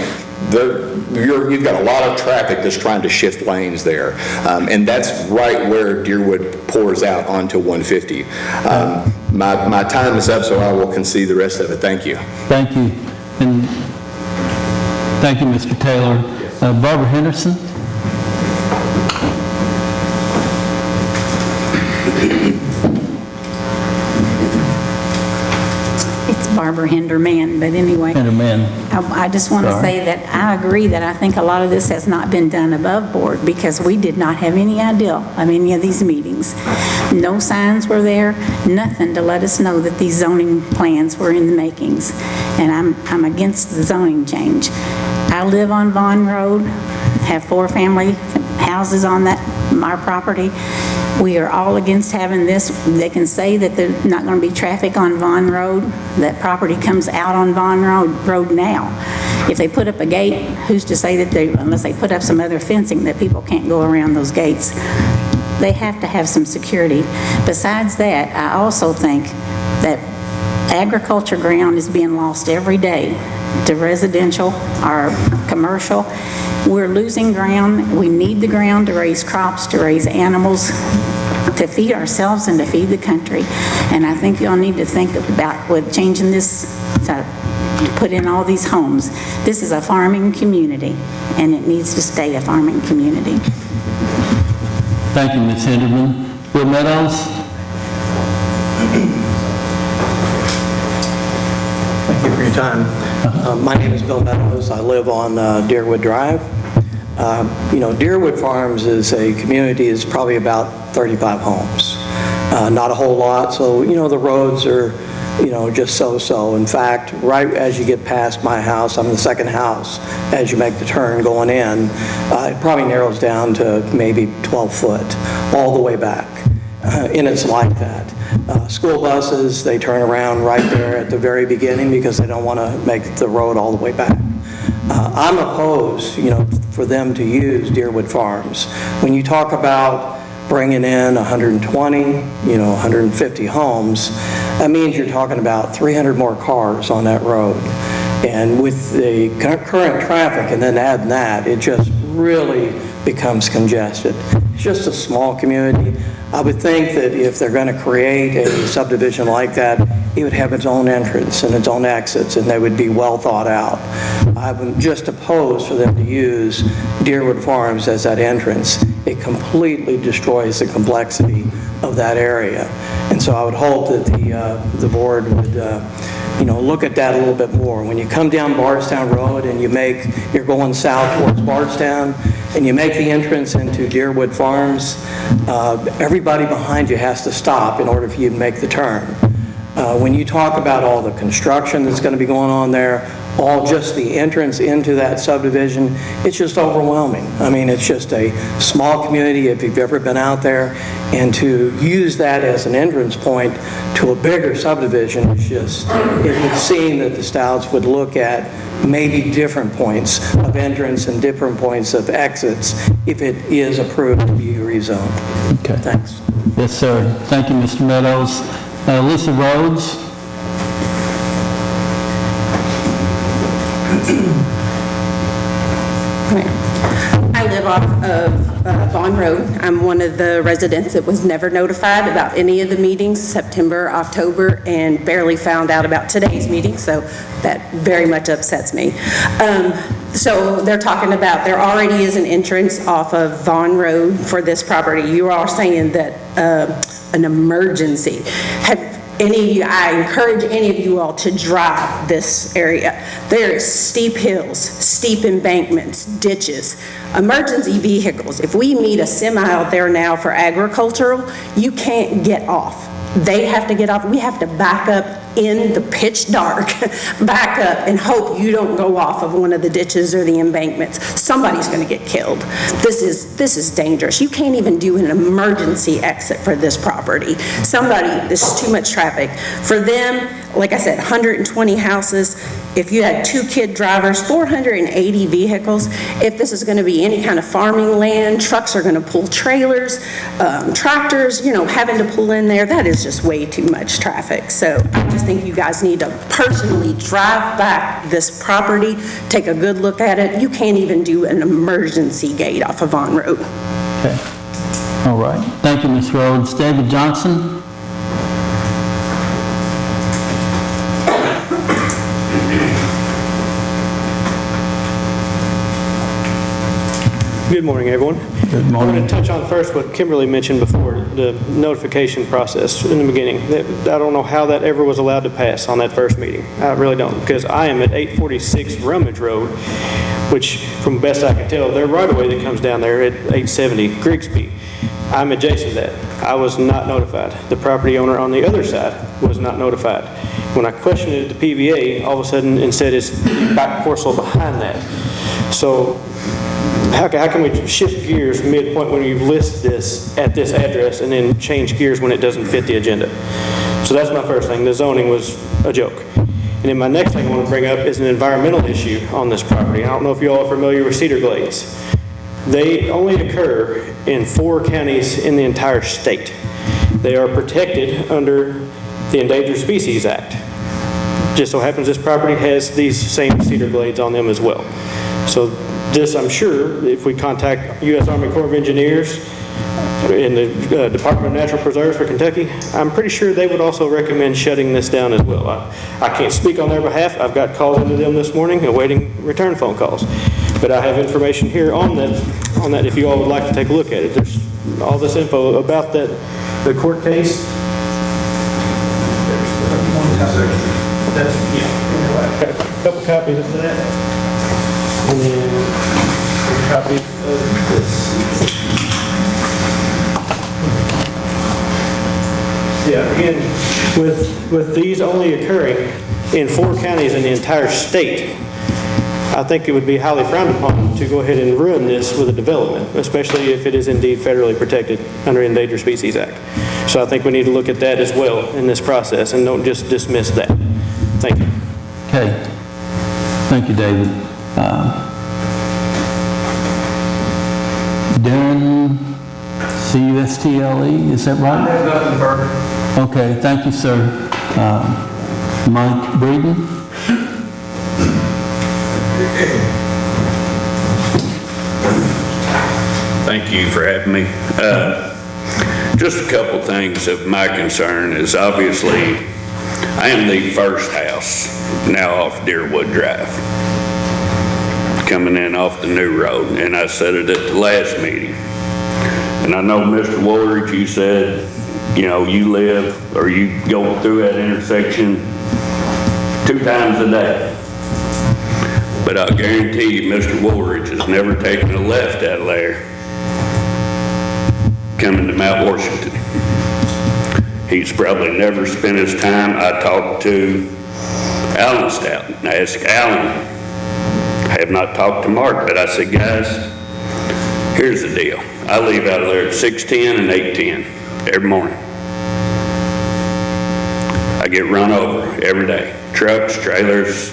you've got a lot of traffic that's trying to shift lanes there. And that's right where Deerwood pours out onto 150. My time is up, so I will concede the rest of it. Thank you. Thank you. And thank you, Mr. Taylor. Barbara Henderson. It's Barbara Henderman, but anyway. Henderman. I just want to say that I agree that I think a lot of this has not been done above board, because we did not have any idea of any of these meetings. No signs were there, nothing to let us know that these zoning plans were in the makings. And I'm against the zoning change. I live on Vaughn Road, have 4 family houses on my property. We are all against having this. They can say that there's not going to be traffic on Vaughn Road. That property comes out on Vaughn Road now. If they put up a gate, who's to say that unless they put up some other fencing, that people can't go around those gates? They have to have some security. Besides that, I also think that agriculture ground is being lost every day to residential or commercial. We're losing ground. We need the ground to raise crops, to raise animals, to feed ourselves and to feed the country. And I think y'all need to think about with changing this to put in all these homes. This is a farming community, and it needs to stay a farming community. Thank you, Ms. Henderman. Bill Meadows. Thank you for your time. My name is Bill Meadows. I live on Deerwood Drive. Deerwood Farms is a community, is probably about 35 homes. Not a whole lot, so, the roads are, just so-so. In fact, right as you get past my house, I'm the second house, as you make the turn going in, it probably narrows down to maybe 12 foot all the way back. And it's like that. School buses, they turn around right there at the very beginning because they don't want to make the road all the way back. I'm opposed, for them to use Deerwood Farms. When you talk about bringing in 120, 150 homes, that means you're talking about 300 more cars on that road. And with the current traffic and then adding that, it just really becomes congested. It's just a small community. I would think that if they're going to create a subdivision like that, it would have its own entrance and its own exits, and they would be well thought out. I'm just opposed for them to use Deerwood Farms as that entrance. It completely destroys the complexity of that area. And so I would hope that the board would look at that a little bit more. When you come down Bardstown Road and you're going south towards Bardstown, and you make the entrance into Deerwood Farms, everybody behind you has to stop in order for you to make the turn. When you talk about all the construction that's going to be going on there, all just the entrance into that subdivision, it's just overwhelming. I mean, it's just a small community if you've ever been out there, and to use that as an entrance point to a bigger subdivision is just, it would seem that the Stouts would look at maybe different points of entrance and different points of exits if it is approved to be rezoned. Okay. Thanks. Yes, sir. Thank you, Mr. Meadows. Lisa Rhodes? I live off of Vaughn Road. I'm one of the residents that was never notified about any of the meetings, September, October, and barely found out about today's meeting, so that very much upsets me. So they're talking about, there already is an entrance off of Vaughn Road for this property. You are saying that an emergency. I encourage any of you all to drive this area. There is steep hills, steep embankments, ditches, emergency vehicles. If we meet a semi out there now for agricultural, you can't get off. They have to get off. We have to back up in the pitch dark, back up and hope you don't go off of one of the ditches or the embankments. Somebody's going to get killed. This is dangerous. You can't even do an emergency exit for this property. This is too much traffic. For them, like I said, 120 houses. If you had 2 kid drivers, 480 vehicles. If this is going to be any kind of farming land, trucks are going to pull trailers, tractors, having to pull in there. That is just way too much traffic. So I just think you guys need to personally drive back this property, take a good look at it. You can't even do an emergency gate off of Vaughn Road. Okay. All right. Thank you, Ms. Rhodes. David Johnson? Good morning, everyone. Good morning. I want to touch on first what Kimberly mentioned before, the notification process in the beginning. I don't know how that ever was allowed to pass on that first meeting. I really don't, because I am at 846 Rummage Road, which, from best I can tell, their right-of-way that comes down there at 870 Grigsby. I'm adjacent to that. I was not notified. The property owner on the other side was not notified. When I questioned it at the PVA, all of a sudden, it said it's the back parcel behind that. So how can we shift gears midpoint when you list this at this address and then change gears when it doesn't fit the agenda? So that's my first thing. The zoning was a joke. And then my next thing I want to bring up is an environmental issue on this property. I don't know if you all are familiar with cedar glades. They only occur in 4 counties in the entire state. They are protected under the Endangered Species Act. Just so happens this property has these same cedar glades on them as well. So this, I'm sure, if we contact U.S. Army Corps of Engineers and the Department of Natural Preserves for Kentucky, I'm pretty sure they would also recommend shutting this down as well. I can't speak on their behalf. I've got calls into them this morning awaiting return phone calls. But I have information here on that if you all would like to take a look at it. There's all this info about the court case. That's, yeah, got a couple copies of that. And then a copy of this. Yeah, again, with these only occurring in 4 counties in the entire state, I think it would be highly frowned upon to go ahead and ruin this with a development, especially if it is indeed federally protected under Endangered Species Act. So I think we need to look at that as well in this process and don't just dismiss that. Thank you. Okay. Thank you, David. Darren, C-U-S-T-L-E, is that right? I have nothing further. Okay, thank you, sir. Mike Breeden? Thank you for having me. Just a couple things of my concern is obviously I am the first house now off Deerwood Drive, coming in off the new road, and I said it at the last meeting. And I know Mr. Woolridge, you said, you live or you go through that intersection 2 times a day. But I'll guarantee you Mr. Woolridge has never taken a left out of there coming to Mount Washington. He's probably never spent his time. I talked to Alan Stout, and I asked Alan, I have not talked to Mark, but I said, guys, here's the deal. I leave out of there at 6:10 and 8:10 every morning. I get run over every day. Trucks, trailers,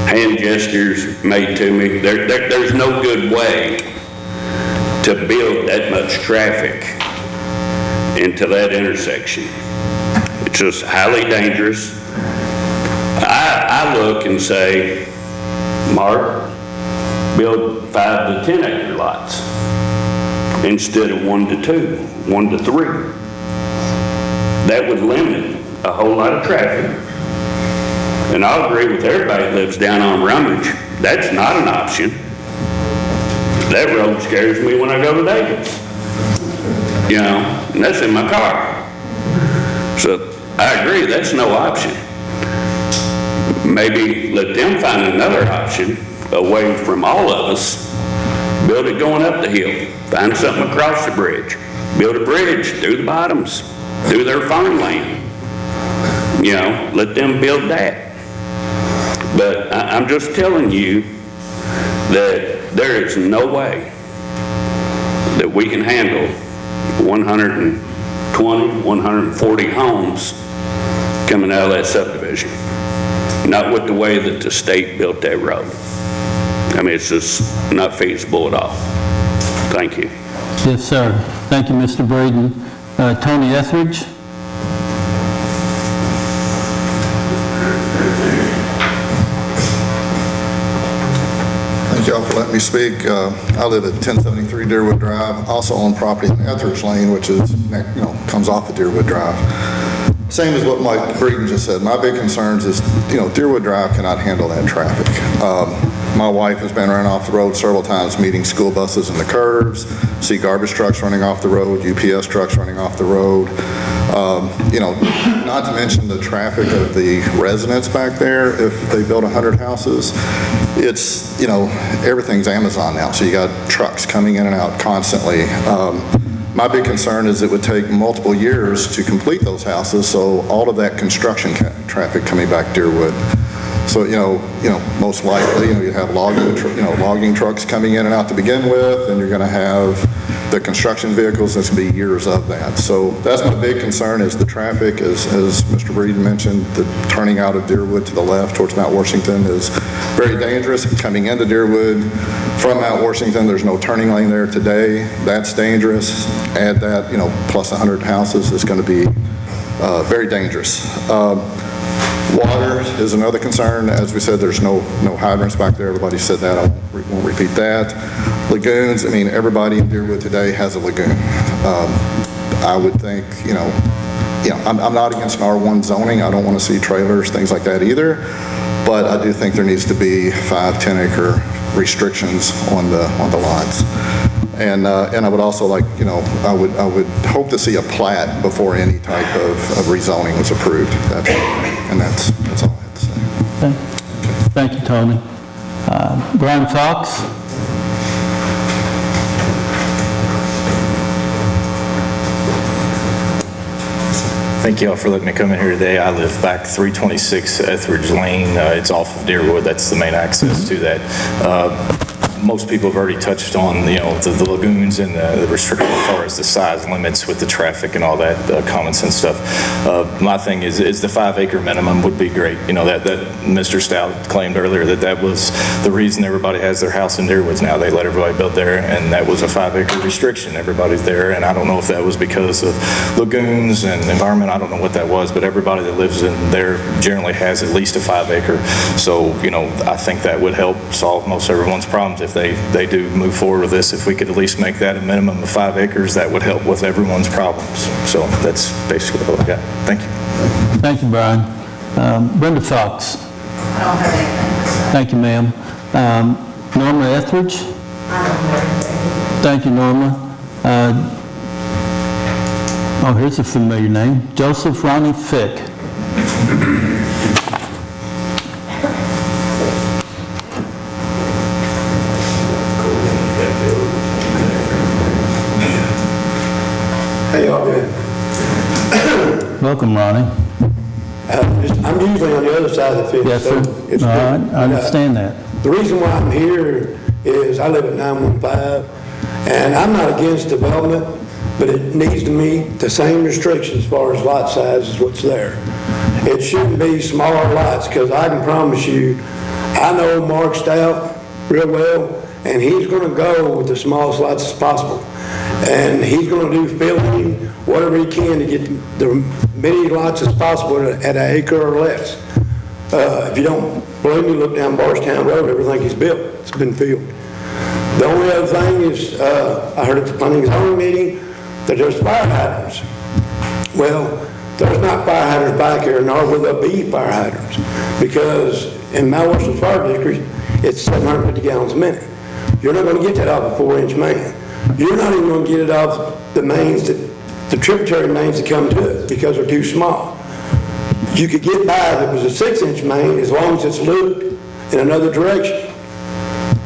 hand gestures made to me. There's no good way to build that much traffic into that intersection. It's just highly dangerous. I look and say, Mark, build 5 to 10 acre lots instead of 1 to 2, 1 to 3. That would limit a whole lot of traffic. And I'll agree with everybody that lives down on Rummage. That's not an option. That road scares me when I go to Davis. You know, and that's in my car. So I agree, that's no option. Maybe let them find another option away from all of us. Build it going up the hill. Find something across the bridge. Build a bridge through the bottoms, through their farmland. You know, let them build that. But I'm just telling you that there is no way that we can handle 120, 140 homes coming out of that subdivision. Not with the way that the state built that road. I mean, it's just not feasible at all. Thank you. Yes, sir. Thank you, Mr. Braden. Tony Etheridge? Thank y'all for letting me speak. I live at 1073 Deerwood Drive, also own property in Etheridge Lane, which is, comes off of Deerwood Drive. Same as what Mike Breeden just said. My big concerns is, Deerwood Drive cannot handle that traffic. My wife has been running off the road several times, meeting school buses in the curves, see garbage trucks running off the road, UPS trucks running off the road. Not to mention the traffic of the residents back there. If they build 100 houses, it's, everything's Amazon now. So you got trucks coming in and out constantly. My big concern is it would take multiple years to complete those houses, so all of that construction traffic coming back Deerwood. So, most likely, you have logging trucks coming in and out to begin with, and you're going to have the construction vehicles. That's going to be years of that. So that's my big concern is the traffic, as Mr. Breeden mentioned, the turning out of Deerwood to the left towards Mount Washington is very dangerous. Coming into Deerwood from Mount Washington, there's no turning lane there today. That's dangerous. Add that, plus 100 houses is going to be very dangerous. Water is another concern. As we said, there's no hydrants back there. Everybody said that. I won't repeat that. Lagoons, everybody in Deerwood today has a lagoon. I would think, I'm not against an R1 zoning. I don't want to see trailers, things like that either. But I do think there needs to be 5, 10 acre restrictions on the lots. And I would also like, I would hope to see a plat before any type of rezoning was approved. That's all I have to say. Okay. Thank you, Tony. Brian Fox? Thank you all for letting me come in here today. I live back 326 Etheridge Lane. It's off of Deerwood. That's the main access to that. Most people have already touched on, the lagoons and the restriction as far as the size limits with the traffic and all that common sense stuff. My thing is the 5 acre minimum would be great. That Mr. Stout claimed earlier that was the reason everybody has their house in Deerwoods now. They let everybody build there, and that was a 5 acre restriction. Everybody's there, and I don't know if that was because of lagoons and environment. I don't know what that was, but everybody that lives in there generally has at least a 5 acre. So, I think that would help solve most everyone's problems. If they do move forward with this, if we could at least make that a minimum of 5 acres, that would help with everyone's problems. So that's basically what I got. Thank you. Thank you, Brian. Brenda Fox? I don't have anything. Thank you, ma'am. Norma Etheridge? I don't have anything. Thank you, Norma. Here's a familiar name. Joseph Ronnie Fick. How y'all doing? Welcome, Ronnie. I'm usually on the other side of the fence. Yes, sir. so it's No, I good. understand that. The reason why I'm here is I live at 915, and I'm not against development, but it needs to meet the same restrictions as far as lot size as what's there. It shouldn't be smaller lots, because I can promise you, I know Mark Stout real well, and he's going to go with the smallest lots as possible. And he's going to do filling, whatever he can to get the many lots as possible at an acre or less. If you don't believe me, look down Barstown Road, everything he's built, it's been filled. The only other thing is, I heard at the planning and zoning meeting that there's fire hydrants. Well, there's not fire hydrants back here, nor will there be fire hydrants, because in Mount Washington Fire District, it's 750 gallons a minute. You're not going to get that off a 4-inch main. You're not even going to get it off the mains, the tributary mains that come to it, because they're too small. You could get by if it was a 6-inch main as long as it's looped in another direction.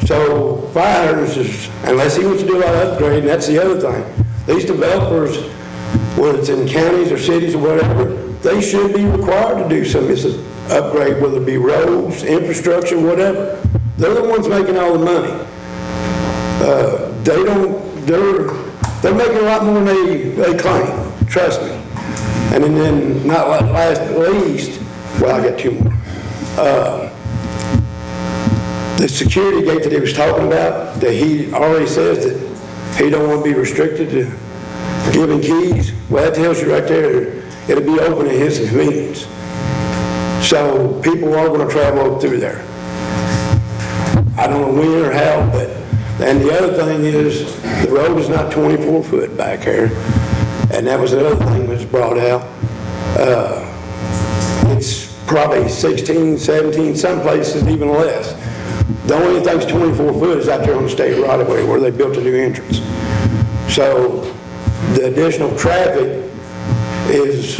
So fire hydrants is, unless he wants to do a lot of upgrading, that's the other thing. These developers, whether it's in counties or cities or whatever, they should be required to do some of this upgrade, whether it be roads, infrastructure, whatever. They're the ones making all the money. They're making a lot more than they claim, trust me. And then not last but least, well, I got two more. The security gate that he was talking about, that he already says that he don't want to be restricted to giving keys, well, that tells you right there, it'll be open at his convenience. So people are going to travel through there. I don't know when or how, but, and the other thing is, the road is not 24 foot back here, and that was the other thing that was brought out. It's probably 16, 17, some places even less. The only thing that's 24 foot is out there on the state right of way where they built a new entrance. So the additional traffic is,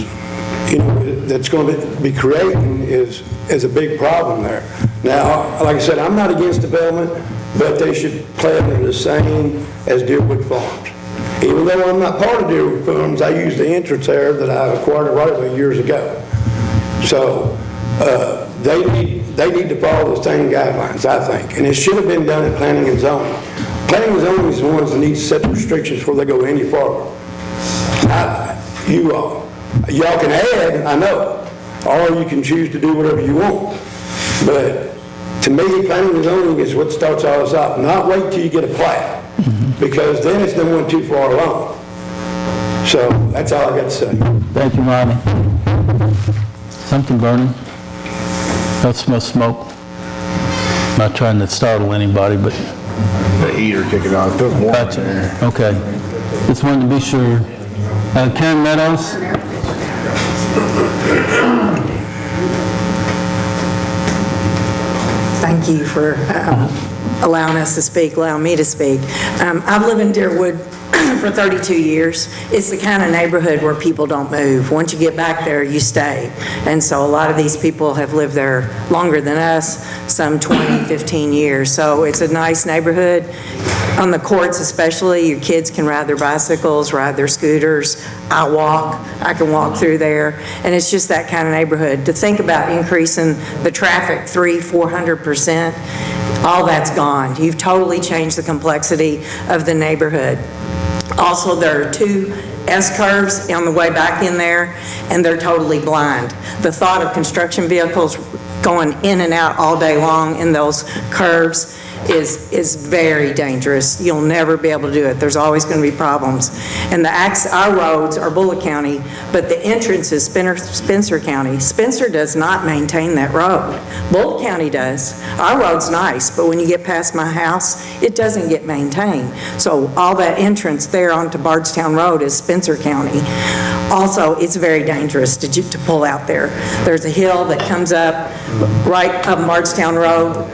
that's going to be creating is a big problem there. Now, like I said, I'm not against development, but they should play under the same as Deerwood Farms. Even though I'm not part of Deerwood Farms, I use the entrance there that I acquired right away years ago. So they need to follow the same guidelines, I think. And it should have been done in planning and zoning. Planning and zoning is the ones that need to set the restrictions before they go any farther. Not you all. Y'all can add, I know, or you can choose to do whatever you want. But to me, planning and zoning is what starts all this out. Not wait till you get a plat, because then it's no one too far along. So that's all I got to say. Thank you, Ronnie. Something burning? I smell smoke. Not trying to startle anybody, but... The heater kicking on, it feels warm in there. Okay. Just wanted to be sure. Karen Meadows? Thank you for allowing us to speak, allowing me to speak. I've lived in Deerwood for 32 years. It's the kind of neighborhood where people don't move. Once you get back there, you stay. And so a lot of these people have lived there longer than us, some 20, 15 years. So it's a nice neighborhood. On the courts especially, your kids can ride their bicycles, ride their scooters. I can walk through there. And it's just that kind of neighborhood. To think about increasing the traffic 300-400%, all that's gone. You've totally changed the complexity of the neighborhood. Also, there are 2 S-curves on the way back in there, and they're totally blind. The thought of construction vehicles going in and out all day long in those curves is very dangerous. You'll never be able to do it. There's always going to be problems. And our roads are Bullitt County, but the entrance is Spencer County. Spencer does not maintain that road. Bullitt County does. Our road's nice, but when you get past my house, it doesn't get maintained. So all that entrance there onto Bardstown Road is Spencer County. Also, it's very dangerous to pull out there. There's a hill that comes up right up Bardstown Road,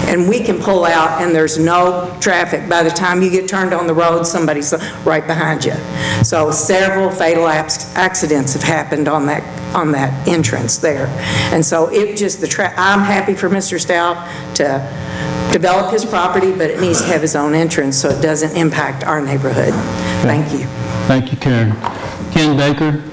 and we can pull out and there's no traffic. By the time you get turned on the road, somebody's right behind you. So several fatal accidents have happened on that entrance there. And so I'm happy for Mr. Stout to develop his property, but it needs to have his own entrance so it doesn't impact our neighborhood. Thank you. Thank you, Karen. Ken Baker?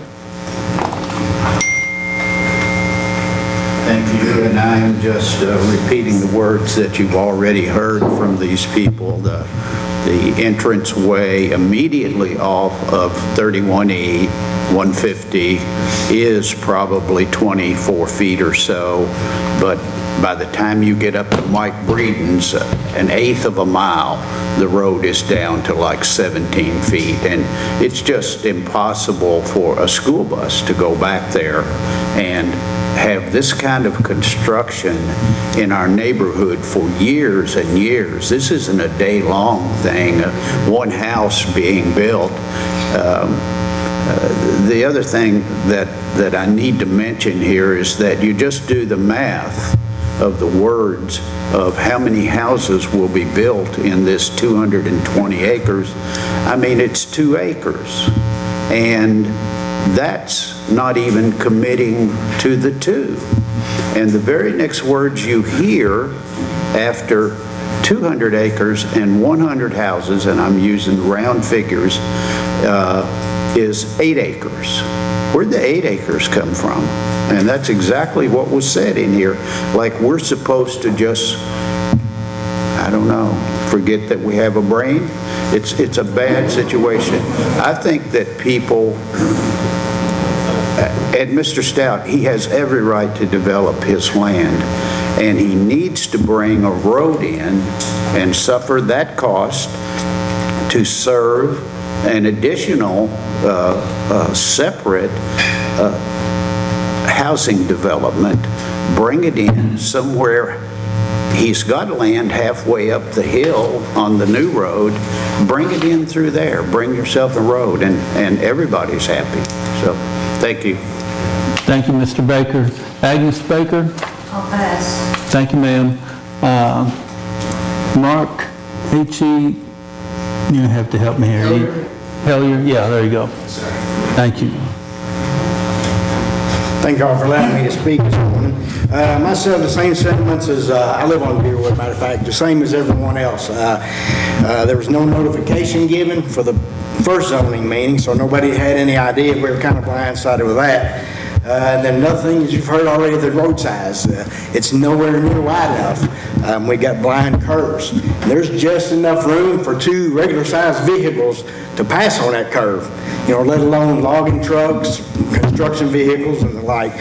Thank you, and I am just repeating the words that you've already heard from these people. The entranceway immediately off of 31E 150 is probably 24 feet or so, but by the time you get up to Mike Breeden's, an eighth of a mile, the road is down to like 17 feet, and it's just impossible for a school bus to go back there and have this kind of construction in our neighborhood for years and years. This isn't a day-long thing, one house being built. The other thing that I need to mention here is that you just do the math of the words of how many houses will be built in this 220 acres. I mean, it's 2 acres. And that's not even committing to the 2. And the very next words you hear after 200 acres and 100 houses, and I'm using round figures, is 8 acres. Where'd the 8 acres come from? And that's exactly what was said in here. Like we're supposed to just, I don't know, forget that we have a brain. It's a bad situation. I think that people, and Mr. Stout, he has every right to develop his land, and he needs to bring a road in and suffer that cost to serve an additional separate housing development, bring it in somewhere. He's got land halfway up the hill on the new road. Bring it in through there. Bring yourself a road, and everybody's happy. So, thank you. Thank you, Mr. Baker. Agnes Baker? I'll pass. Thank you, ma'am. Mark H.E., you have to help me here. Hellier? Yeah, there you go. Thank you. Thank y'all for allowing me to speak this morning. Myself, the same sentiments as, I live on Deerwood, matter of fact, the same as everyone else. There was no notification given for the first zoning meeting, so nobody had any idea. We were kind of blindsided with that. And then another thing, as you've heard already, the road size. It's nowhere near wide enough. We got blind curves. And there's just enough room for 2 regular-sized vehicles to pass on that curve, you know, let alone logging trucks, construction vehicles, and the like.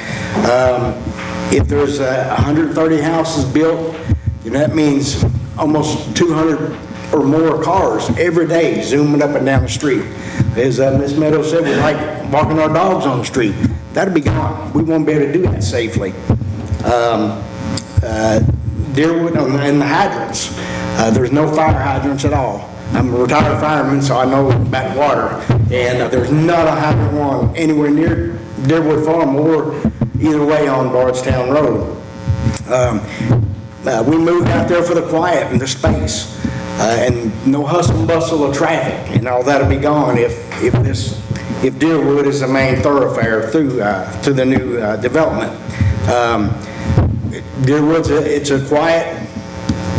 If there's 130 houses built, you know, that means almost 200 or more cars every day zooming up and down the street. As Ms. Meadows said, we like walking our dogs on the street. That'll be gone. We won't be able to do that safely. Deerwood and the hydrants. There's no fire hydrants at all. I'm a retired fireman, so I know about water. And there's not a hydrant one anywhere near Deerwood Farm or either way on Bardstown Road. We moved out there for the quiet and the space. And no hustle and bustle of traffic, and all that'll be gone if Deerwood is the main thoroughfare through to the new development. Deerwood's it's a quiet,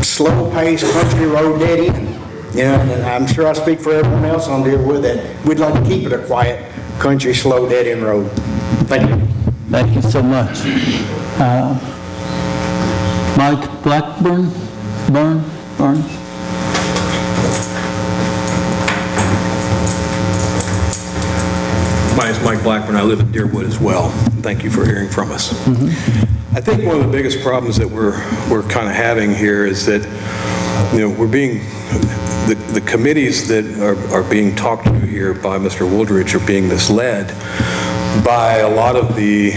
slow-paced country road dead end. You know, and I'm sure I speak for everyone else on Deerwood that we'd like to keep it a quiet, country, slow, dead end road. Thank you. Thank you so much. Mike Blackburn? Burn? My name is Mike Blackburn. I live in Deerwood as well. Thank you for hearing from us. I think one of the biggest problems that we're kind of having here is that, you know, we're being, the committees that are being talked to here by Mr. Wooldridge are being misled by a lot of the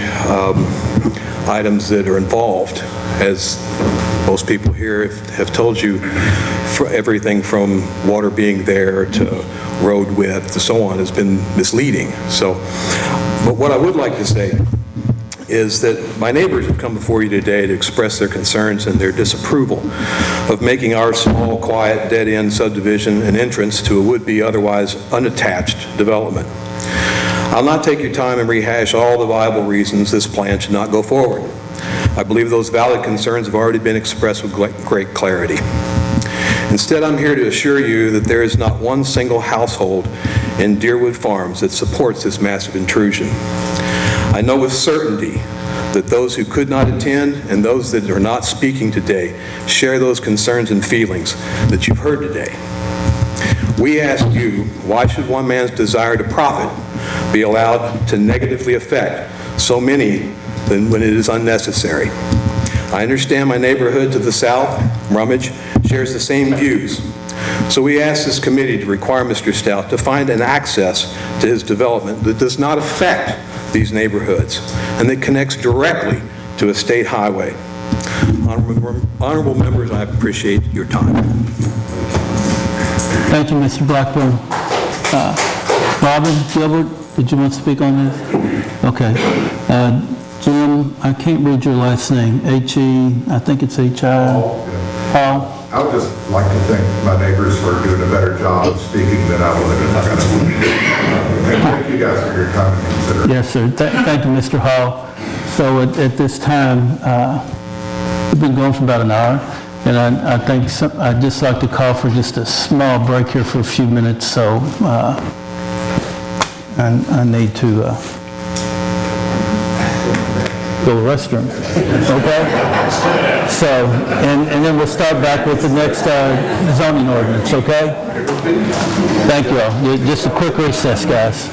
items that are involved. As most people here have told you, for everything from water being there to road width to so on has been misleading. So, but what I would like to say is that my neighbors have come before you today to express their concerns and their disapproval of making our small, quiet, dead-end subdivision an entrance to a would-be otherwise unattached development. I'll not take your time and rehash all the viable reasons this plan should not go forward. I believe those valid concerns have already been expressed with great clarity. Instead, I'm here to assure you that there is not one single household in Deerwood Farms that supports this massive intrusion. I know with certainty that those who could not attend and those that are not speaking today share those concerns and feelings that you've heard today. We ask you, why should one man's desire to profit be allowed to negatively affect so many when it is unnecessary? I understand my neighborhood to the south, Rummage, shares the same views. So we ask this committee to require Mr. Stout to find an access to his development that does not affect these neighborhoods and that connects directly to a state highway. Honorable members, I appreciate your time. Thank you, Mr. Blackburn. Robin Gilbert, did you want to speak on this? Okay. Jim, I can't read your last name. H-E, I think it's H-I. Paul? I would just like to thank my neighbors for doing a better job of speaking than I would have. And thank you guys for your time and consideration. Yes, sir. Thank you, Mr. Hall. So at this time, we've been going for about an hour, and I think I'd just like to call for just a small break here for a few minutes, so I need to go to the restroom. Okay? So, and then we'll start back with the next zoning ordinance, okay? Thank you all. Just a quick recess, guys.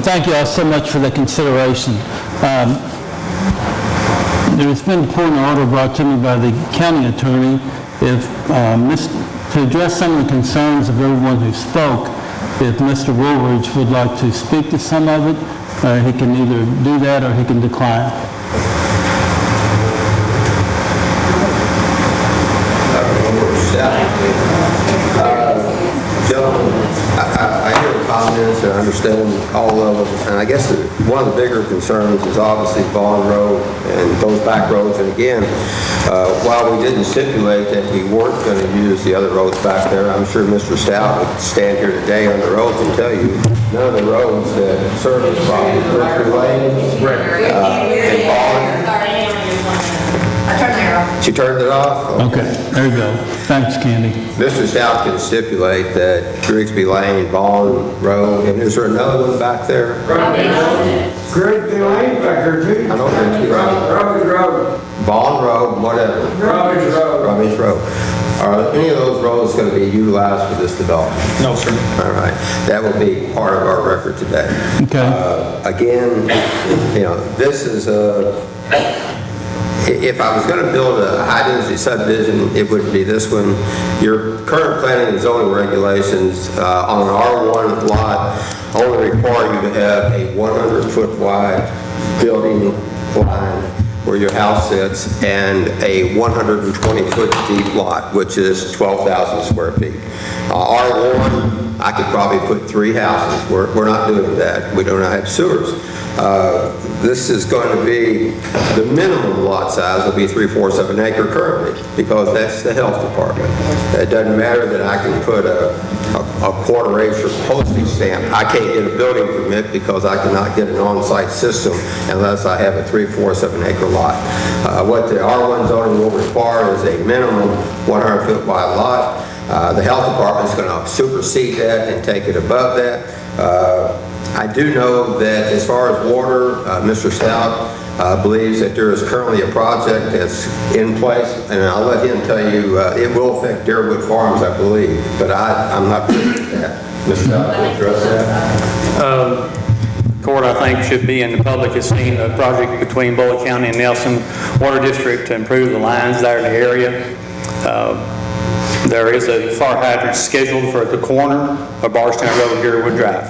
thank you all so much for the consideration. There's been a point of order brought to me by the county attorney to address some of the concerns of everyone who spoke. If Mr. Woolridge would like to speak to some of it, he can either do that or he can decline. Gentlemen, I hear the comments and I understand all of them, and I guess one of the bigger concerns is obviously Vaughn Road and those back roads. And again, while we didn't stipulate that we weren't going to use the other roads back there, I'm sure Mr. Stout would stand here today on the roads and tell you none of the roads that serve this property, Richter Lane, and Vaughn. I turned it off. She turned it off? Okay, there you go. Thanks, Candy. Mr. Stout can stipulate that Grigsby Lane, Vaughn Road, and is there another one back there? Grigsby Lane back there too. I know Grigsby Lane. Rummage Road. Vaughn Road, whatever. Rummage Road. Rummage Road. Are any of those roads going to be utilized for this development? No, sir. All right. That will be part of our record today. Okay. Again, this is if I was going to build a high-density subdivision, it would be this one. Your current planning and zoning regulations on an R1 lot only require you to have a 100-foot wide building line where your house sits and a 120-foot deep lot, which is 12,000 square feet. R1, I could probably put 3 houses. We're not doing that. We don't have sewers. This is going to be, the minimum lot size will be 3/4 of an acre currently, because that's the health department. It doesn't matter that I can put a quarter-acre postage stamp. I can't get a building permit because I cannot get an on-site system unless I have a 3/4 of an acre lot. What the R1 zoning will require is a minimum 100-foot wide lot. The health department is going to supersede that and take it above that. I do know that as far as water, Mr. Stout believes that there is currently a project that's in place, and I'll let him tell you, it will affect Deerwood Farms, I believe, but I'm not privy to that. Mr. Stout, will you address that? Court, I think, should be, and the public has seen a project between Bullitt County and Nelson Water District to improve the lines there in the area. There is a fire hydrant scheduled for the corner of Barstown Road and Deerwood Drive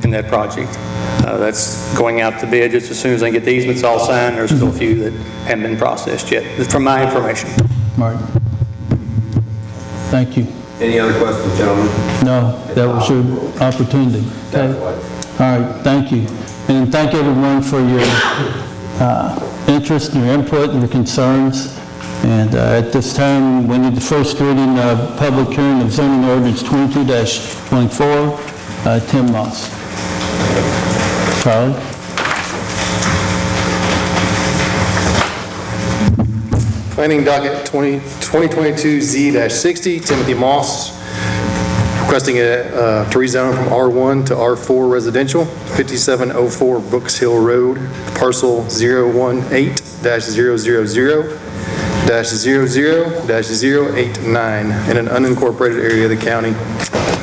in that project. That's going out to bid just as soon as they get the easements all signed. There's still a few that haven't been processed yet, from my information. Right. Thank you. Any other questions, gentlemen? No, that was your opportunity. Okay. All right, thank you. And thank everyone for your interest and your input and your concerns. And at this time, we need the first reading of public hearing of zoning ordinance 22-24, Tim Moss. Charlie? Planning docket 2022Z-60, Timothy Moss, requesting to rezone from R1 to R4 residential, 5704 Brooks Hill Road, parcel 018-00-00-089 in an unincorporated area of the county,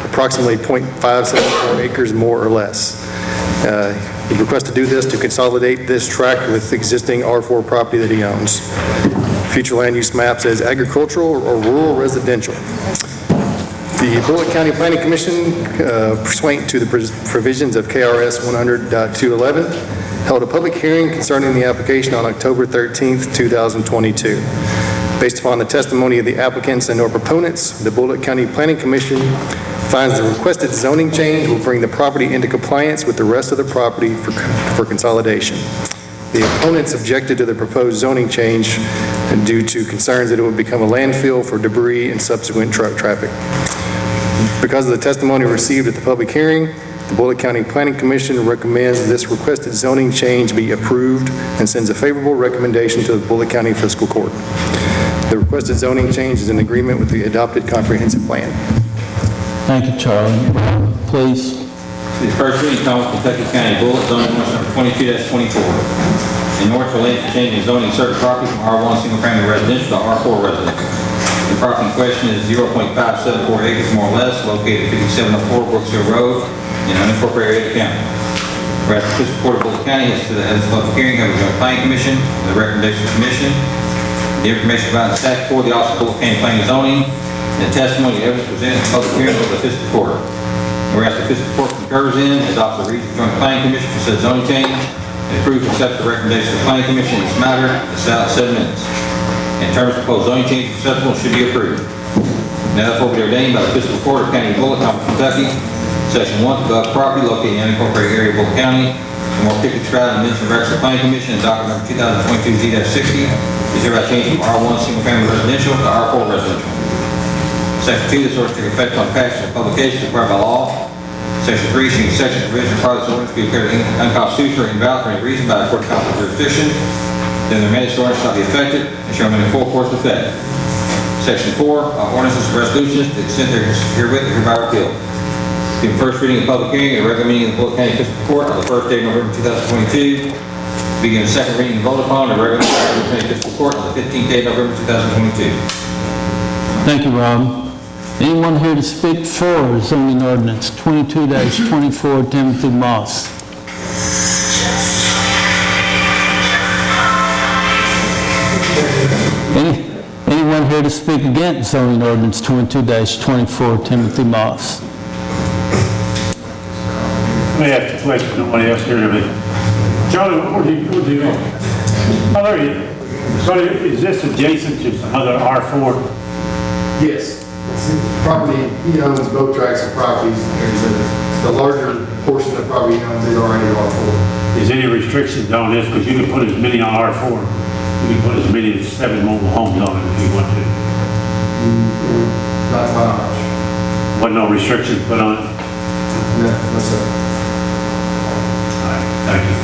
approximately 0.574 acres more or less. He requests to do this to consolidate this tract with existing R4 property that he owns. Future land use map says agricultural or rural residential. The Bullitt County Planning Commission, pursuant to the provisions of KRS 100.211, held a public hearing concerning the application on October 13th, 2022. Based upon the testimony of the applicants and or proponents, the Bullitt County Planning Commission finds the requested zoning change will bring the property into compliance with the rest of the property for consolidation. The opponents objected to the proposed zoning change due to concerns that it would become a landfill for debris and subsequent truck traffic. Because of the testimony received at the public hearing, the Bullitt County Planning Commission recommends this requested zoning change be approved and sends a favorable recommendation to the Bullitt County Fiscal Court. The requested zoning change is in agreement with the adopted comprehensive plan. Thank you, Charlie. Please. The first reading, Kentucky County Bullitt, zoning ordinance number 22-24. In order to allow change in zoning certain property from R1 single-family residential to R4 residential. The property in question is 0.574 acres more or less, located at 5704 Brooks Hill Road in an unincorporated area of the county. Whereas the Fiscal Court of Bullitt County has to the public hearing of the Planning Commission, and the recommendation of the Commission, the information provided to staff for the Office of Bullitt County Planning and Zoning, and the testimony and evidence presented in the public hearing of the Fiscal Court. Whereas the Fiscal Court concurs in, adopts the reasons joint Planning Commission for said zoning change, and approves and accepts the recommendation of the Planning Commission in this matter, is out 7 minutes. In terms of proposed zoning change acceptable, should be approved. Now therefore be ordained by the Fiscal Court of County of Bullitt, Kentucky, Section 1, above property located in the unincorporated area of Bullitt County, the more particularly described in the minutes of records of the Planning Commission and document number 2022-Z-60, is hereby changed from R1 single-family residential to R4 residential. Section 2, this ordinance takes effect on passage of publication required by law. Section 3, seeing section provision part of this ordinance be declared unconstitutional or invalid for any reason by a court of competent jurisdiction, then the amended ordinance shall be effective and shall remain in full force effect. Section 4, ordinances and resolutions to the extent they are herewith and hereby repealed. Given first reading and public hearing and a regular meeting of the Bullitt County Fiscal Court on the first day of November 2022. Begin the second reading and vote upon a regular meeting of the Bullitt County Fiscal Court on the 15th day of November 2022. Thank you, Rob. Anyone here to speak for zoning ordinance 22-24, Timothy Moss? Anyone here to speak against zoning ordinance 22-24, Timothy Moss? Let me ask a question, nobody else here to me. Charlie, where'd you go? Oh, there you go. So is this adjacent to some other R4? Yes. Property, he owns both tracts of properties. The larger portion of property he owns is already R4. Is any restrictions on this? Because you can put as many on R4. You can put as many as 7 mobile homes on it if you want to. Not by much. What, no restrictions put on it? No, sir. Thank you.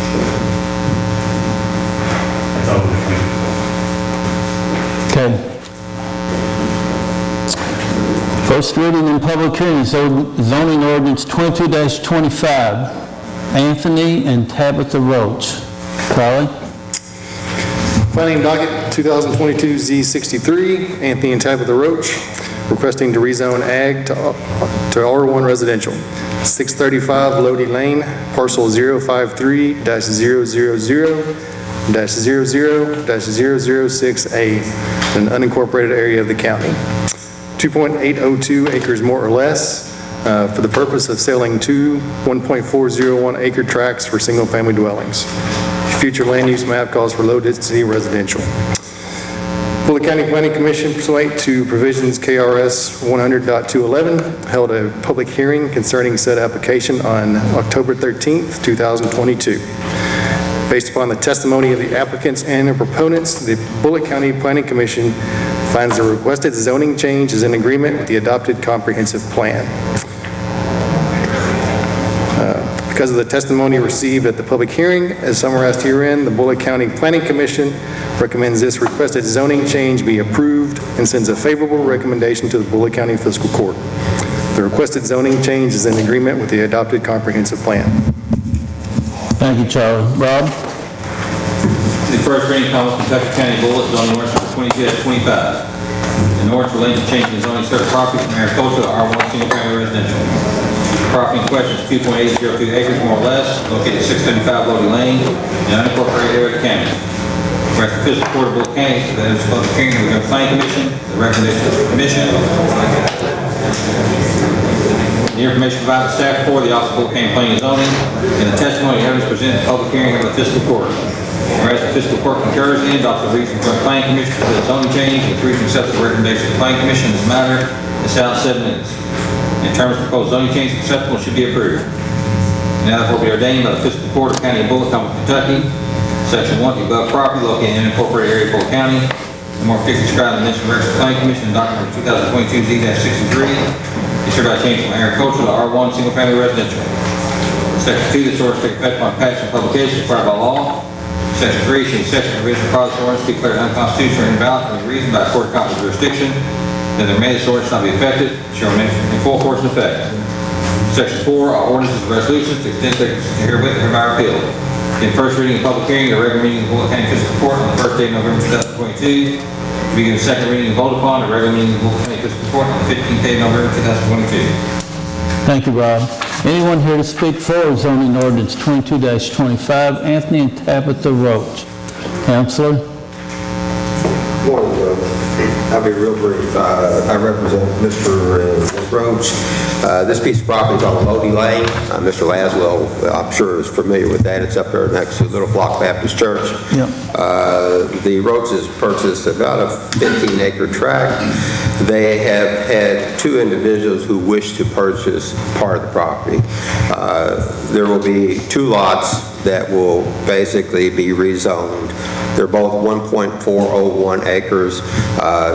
That's all we Okay. First reading and public hearing, zoning ordinance 22-25, Anthony and Tabitha Roach. Charlie? Planning docket 2022-Z63, Anthony and Tabitha Roach, requesting to rezone ag to R1 residential. 635 Lodi Lane, parcel 053-000-00-006A, an unincorporated area of the county. 2.802 acres more or less, for the purpose of selling two 1.401 acre tracts for single-family dwellings. Future land use map calls for low-density residential. Bullitt County Planning Commission, pursuant to provisions KRS 100.211, held a public hearing concerning said application on October 13th, 2022. Based upon the testimony of the applicants and their proponents, the Bullitt County Planning Commission finds the requested zoning change is in agreement with the adopted comprehensive plan. Because of the testimony received at the public hearing, as summarized herein, the Bullitt County Planning Commission recommends this requested zoning change be approved and sends a favorable recommendation to the Bullitt County Fiscal Court. The requested zoning change is in agreement with the adopted comprehensive plan. Thank you, Charlie. Rob? The first reading of Kentucky County Bullitt zoning ordinance 22-25. An ordinance relating to changing the zoning of certain property from agricultural to R1 single-family residential. Property in question is 2.802 acres more or less, located at 675 Lodi Lane, in an unincorporated area of the county. Whereas the Fiscal Court of Bullitt County, that is public hearing of the Planning Commission, the recommendation of the Commission. The information provided to staff for the Office of Bullitt County Planning and Zoning, and the testimony and evidence presented at the public hearing of the Fiscal Court. Whereas the Fiscal Court concurs in, adopts the reasons for the Planning Commission for the zoning change, and approves and accepts the recommendation of the Planning Commission in this matter, is out 7 minutes. In terms of proposed zoning change acceptable, should be approved. Now therefore be ordained by the Fiscal Court of County of Bullitt, Kentucky, Section 1, the above property located in an incorporated area of Bullitt County, the more particularly described in the mentioned records of the Planning Commission in document 2022-Z-63, is hereby changed from agricultural to R1 single-family residential. Section 2, this ordinance takes effect upon passage and publication required by law. Section 3, seeing section provision of this ordinance be declared unconstitutional or invalid for any reason by a court of competent jurisdiction, then the amended ordinance shall be effective, shall remain in full force and effect. Section 4, all ordinances and resolutions to the extent they are herewith and hereby repealed. In first reading and public hearing, the regular meeting of the Bullitt County Fiscal Court on the first day of November 2022. To begin the second reading and vote upon, the regular meeting of the Bullitt County Fiscal Court on the 15th day of November 2022. Thank you, Rob. Anyone here to speak for zoning ordinance 22-25? Anthony and Tabitha Roach. Counselor? Morning, I'll be real brief. I represent Mr. and Ms. Roach. This piece of property is on Lodi Lane. Mr. Laswell, I'm sure, is familiar with that. It's up there next to Little Flock Baptist Church. Yep. The Roaches purchased about a 15-acre tract. They have had two individuals who wish to purchase part of the property. There will be two lots that will basically be rezoned. They're both 1.401 acres.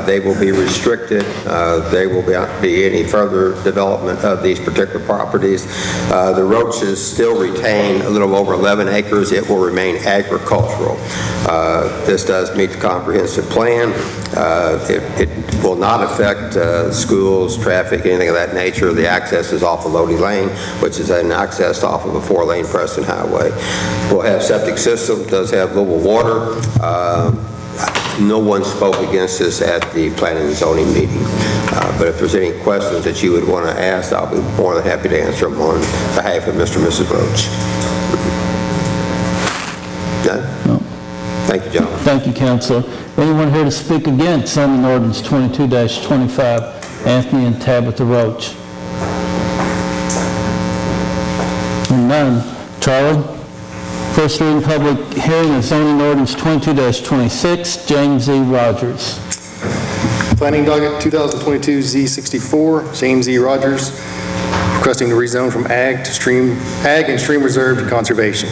They will be restricted. There will not be any further development of these particular properties. The Roaches still retain a little over 11 acres. It will remain agricultural. This does meet the comprehensive plan. It will not affect schools, traffic, anything of that nature. The access is off of Lodi Lane, which is an access off of a 4-lane Preston Highway. We'll have septic system, does have livable water. No one spoke against this at the planning and zoning meeting. But if there's any questions that you would want to ask, I'll be more than happy to answer them on behalf of Mr. and Mrs. Roach. Done? No. Thank you, gentlemen. Thank you, Counselor. Anyone here to speak against zoning ordinance 22-25? Anthony and Tabitha Roach. Hearing none. Charlie? First reading public hearing of zoning ordinance 22-26, James E. Rogers. Planning docket 2022 Z64, James E. Rogers, requesting to rezone from ag and stream reserve to conservation.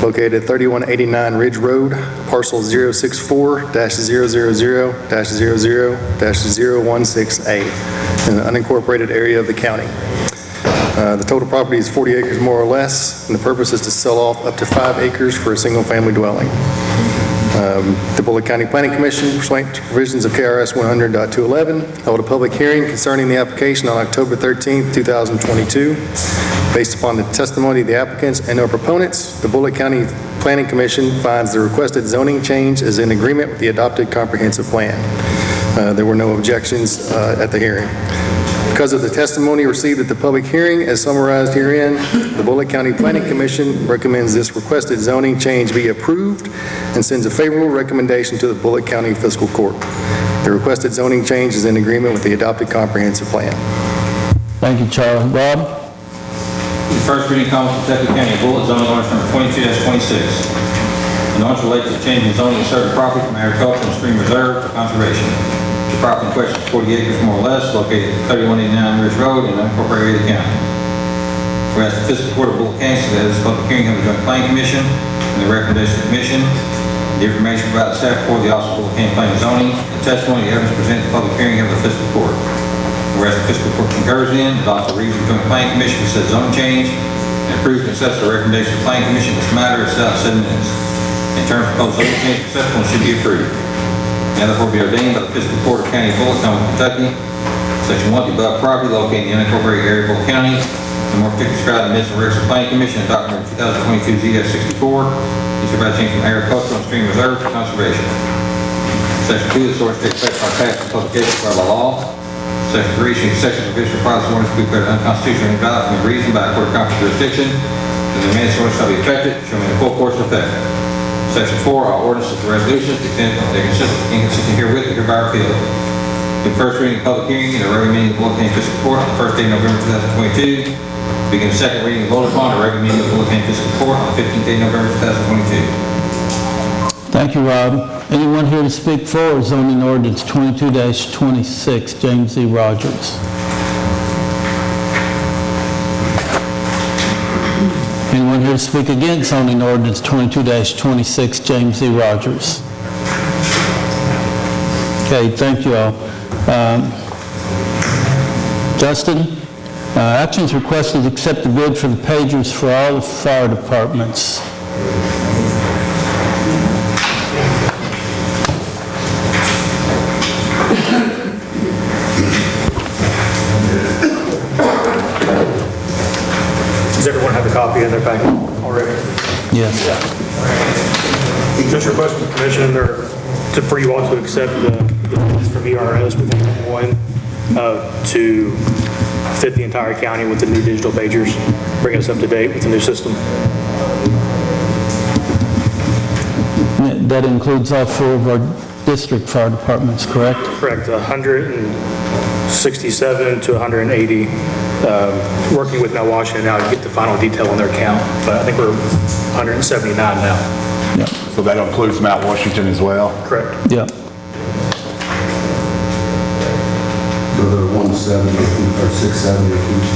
Located at 3189 Ridge Road, parcel 064-000-00-016A, in the unincorporated area of the county. The total property is 40 acres more or less, and the purpose is to sell off up to 5 acres for a single-family dwelling. The Bullitt County Planning Commission, pursuant to provisions of KRS 100.211, held a public hearing concerning the application on October 13, 2022. Based upon the testimony of the applicants and their proponents, the Bullitt County Planning Commission finds the requested zoning change is in agreement with the adopted comprehensive plan. There were no objections at the hearing. Because of the testimony received at the public hearing as summarized herein, the Bullitt County Planning Commission recommends this requested zoning change be approved and sends a favorable recommendation to the Bullitt County Fiscal Court. The requested zoning change is in agreement with the adopted comprehensive plan. Thank you, Charlie. Rob? The first reading comments from Kentucky County Bullitt zoning ordinance number 22-26. An ordinance related to changing zoning of certain property from agricultural and stream reserve to conservation. The property in question is 40 acres more or less, located at 3189 Ridge Road in the unincorporated area of the county. Whereas the Fiscal Court of Bullitt County that this public hearing of the Joint Planning Commission and the recommendation of the Commission, the information provided to staff before the Office of Bullitt County Planning and Zoning, the testimony, the evidence presented at the public hearing of the Fiscal Court. Whereas the Fiscal Court concurs in, adopts the reason of the Joint Planning Commission for said zoning change, and approves and accepts the recommendation of the Planning Commission in this matter as set out in 7 minutes. In terms of proposed zoning change, acceptable should be approved. Now therefore be ordained by the Fiscal Court of County of Bullitt, Commonwealth of Kentucky, Section 1, the above property located in the unincorporated area of Bullitt County, and more particularly described in the minutes of the Records of the Planning Commission and document 2022 Z-64, is hereby changed from agricultural and stream reserve to conservation. Section 2, this ordinance takes effect by passage and publication by law. Section 3, issuing section provision requires the ordinance to be declared unconstitutional and invalid from the reason by a court of competent jurisdiction, and the amendment ordinance shall be effected, shall be in full force and effect. Section 4, all ordinances and resolutions, to the extent they are inconsistent herewith, are hereby repealed. The first reading of public hearing in the regular meeting of the Bullitt County Fiscal Court on the first day of November 2022. Begin the second reading of vote upon the regular meeting of the Bullitt County Fiscal Court on the 15th day of November 2022. Thank you, Rob. Anyone here to speak for zoning ordinance 22-26, James E. Rogers? Anyone here to speak against zoning ordinance 22-26, James E. Rogers? Okay, thank you all. Justin, actions requested to accept the bid for the pagers for all the fire departments. Does everyone have a copy in their packet already? Yes. Just requesting permission for you all to accept the bids from ERS within one to fit the entire county with the new digital pagers, bring us up to date with the new system. That includes all 4 of our district fire departments, correct? Correct, 167 to 180, working with Mount Washington now to get the final detail on their count, but I think we're 179 now. Yeah. So that includes Mount Washington as well? Correct. Yeah. So they're 170 or 670 each?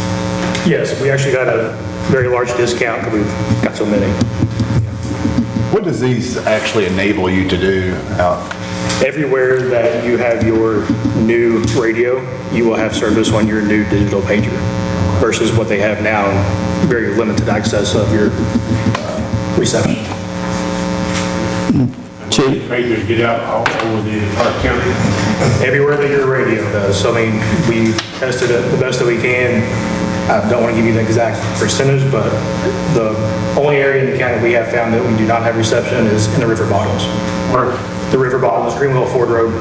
Yes, we actually got a very large discount because we've got so many. What does these actually enable you to do out? Everywhere that you have your new radio, you will have service on your new digital pager versus what they have now, very limited access of your reception. Chief. Pagers get out all over the entire county. Everywhere that your radio does. So, I mean, we've tested it the best that we can. I don't want to give you the exact percentage, but the only area in the county we have found that we do not have reception is in the river bottoms. Where? The river bottoms, Greenwell Ford Road.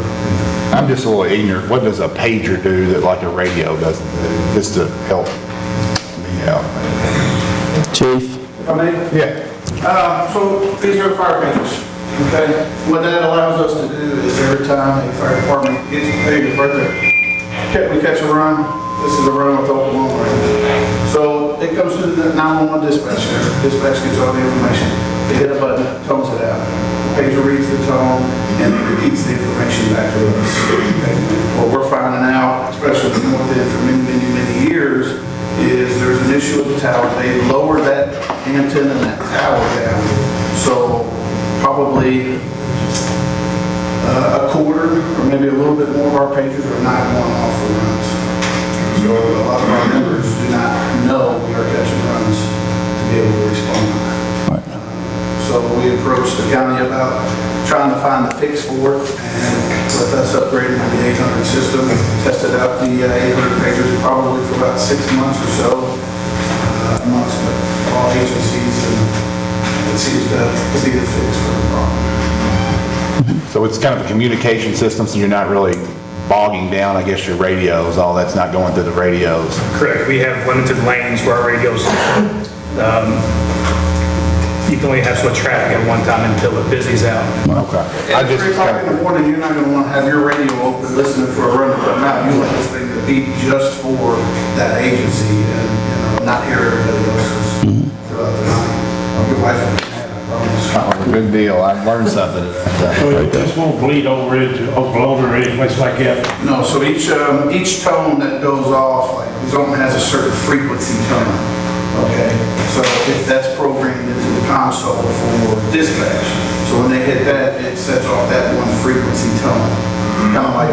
I'm just a little ignorant. What does a pager do that like a radio doesn't do? Just to help me out. Chief? If I may? Yeah. So these are fire pagers, okay? What that allows us to do is every time a fire department gets a pager right there, we catch a run, this is a run with Oklahoma right. So it comes to the 911 dispatch center. Dispatch gets all the information. They hit a button, tones it out. The pager reads the tone and it repeats the information back to us. Okay? What we're finding out, especially from what they did for many years, is there's an issue with the tower. They lower that antenna and that tower down. So probably a quarter or maybe a little bit more of our pagers are not going off the runs. So a lot of our members do not know we are catching runs to be able to respond. So we approached the county about trying to find the fix for it, and with us upgrading to the 800 system, tested out the 800 pagers probably for about 6 months or so amongst all agencies, and it seems to be the fix for the problem. So it's kind of a communication system, so you're not really bogging down, I guess, your radios, all that's not going through the radios. Correct. We have limited lanes for our radios. You can only have so much traffic at one time until it busies out. Okay. At 3 o'clock in the morning, you're not going to want to have your radio open listening for a run to come out. You want this thing to beat just for that agency and not hear everybody else's throughout the night. Your wife will have it, I promise. Oh, good deal. I learned something. So this won't bleed over into Oklahoma or any place like that? No, so each tone that goes off, like the zone has a certain frequency tone. Okay, so if that's programmed into the console for dispatch, so when they hit that, it sets off that one frequency tone. Kind of like,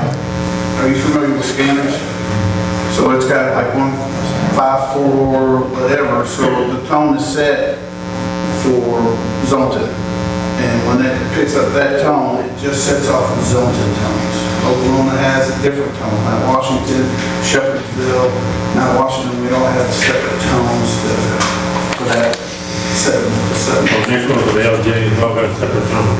are you familiar with scanners? So it's got like 154 whatever, so the tone is set for zone 2. And when it picks up that tone, it just sets off the zone 2 tones. Oklahoma has a different tone. Now Washington, Shepherdsville, now Washington, we don't have separate tones for that 7. Next one for the LJ is all got a separate tone.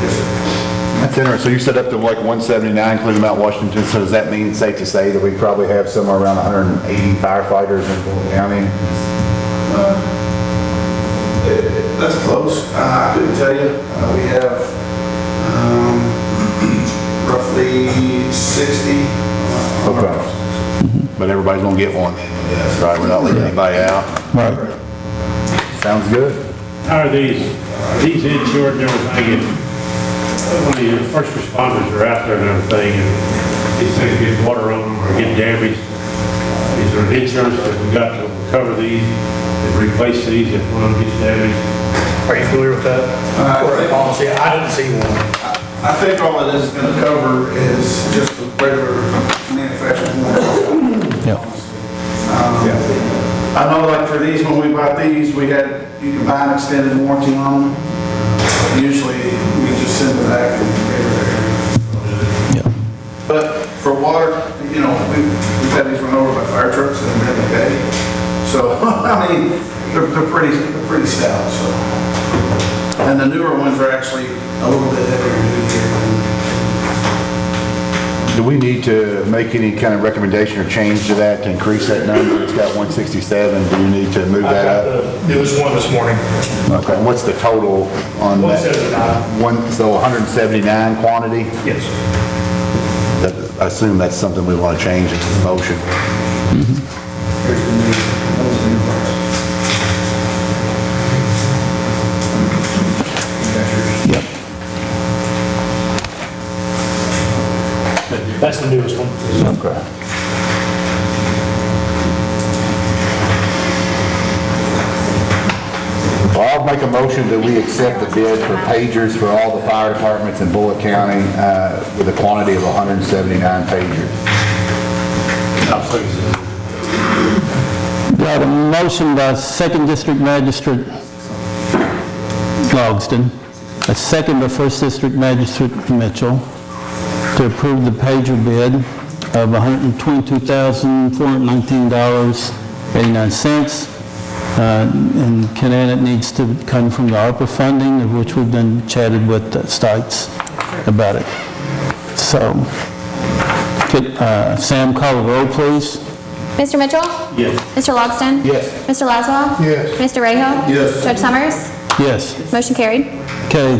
That's interesting. So you set up to like 179, including Mount Washington. So does that mean, safe to say, that we probably have somewhere around 180 firefighters in Bullitt County? That's close. I couldn't tell you. We have roughly 60. Okay. But everybody's gonna get one. Right, we're not leaving anybody out. Right. Sounds good. How are these insured and everything? When the first responders are out there and everything, and these things get water on them or get damaged, is there an insurance that we got to cover these and replace these if one of them gets damaged? Are you familiar with that? Policy? I didn't see one. I think all it is going to cover is just the regular manufacturing warranty. I know like for these, when we bought these, you can buy an extended warranty on them. Usually we just send it back and But for water, you know, we've had these run over by fire trucks and they're okay. So, I mean, they're pretty stout, so. And the newer ones are actually a little bit heavier duty. Do we need to make any kind of recommendation or change to that to increase that number? It's got 167. Do you need to move that up? It was one this morning. Okay, and what's the total on that? 179. So 179 quantity? Yes. I assume that's something we want to change in the motion. Yep. That's the newest one. Okay. Well, I'll make a motion that we accept the bid for pagers for all the fire departments in Bullitt County with a quantity of 179 pagers. Got a motion by Second District Magistrate Logsdon, a second by First District Magistrate Mitchell, to approve the pager bid of $122,419.89. And Canan, it needs to come from the ARPA funding, of which we've been chatted with Stites about it. So, could Sam call the roll, please? Mr. Mitchell? Yes. Mr. Logsdon? Yes. Mr. Laswell? Yes. Mr. Rahal? Yes. Judge Summers? Yes. Motion carried. Okay.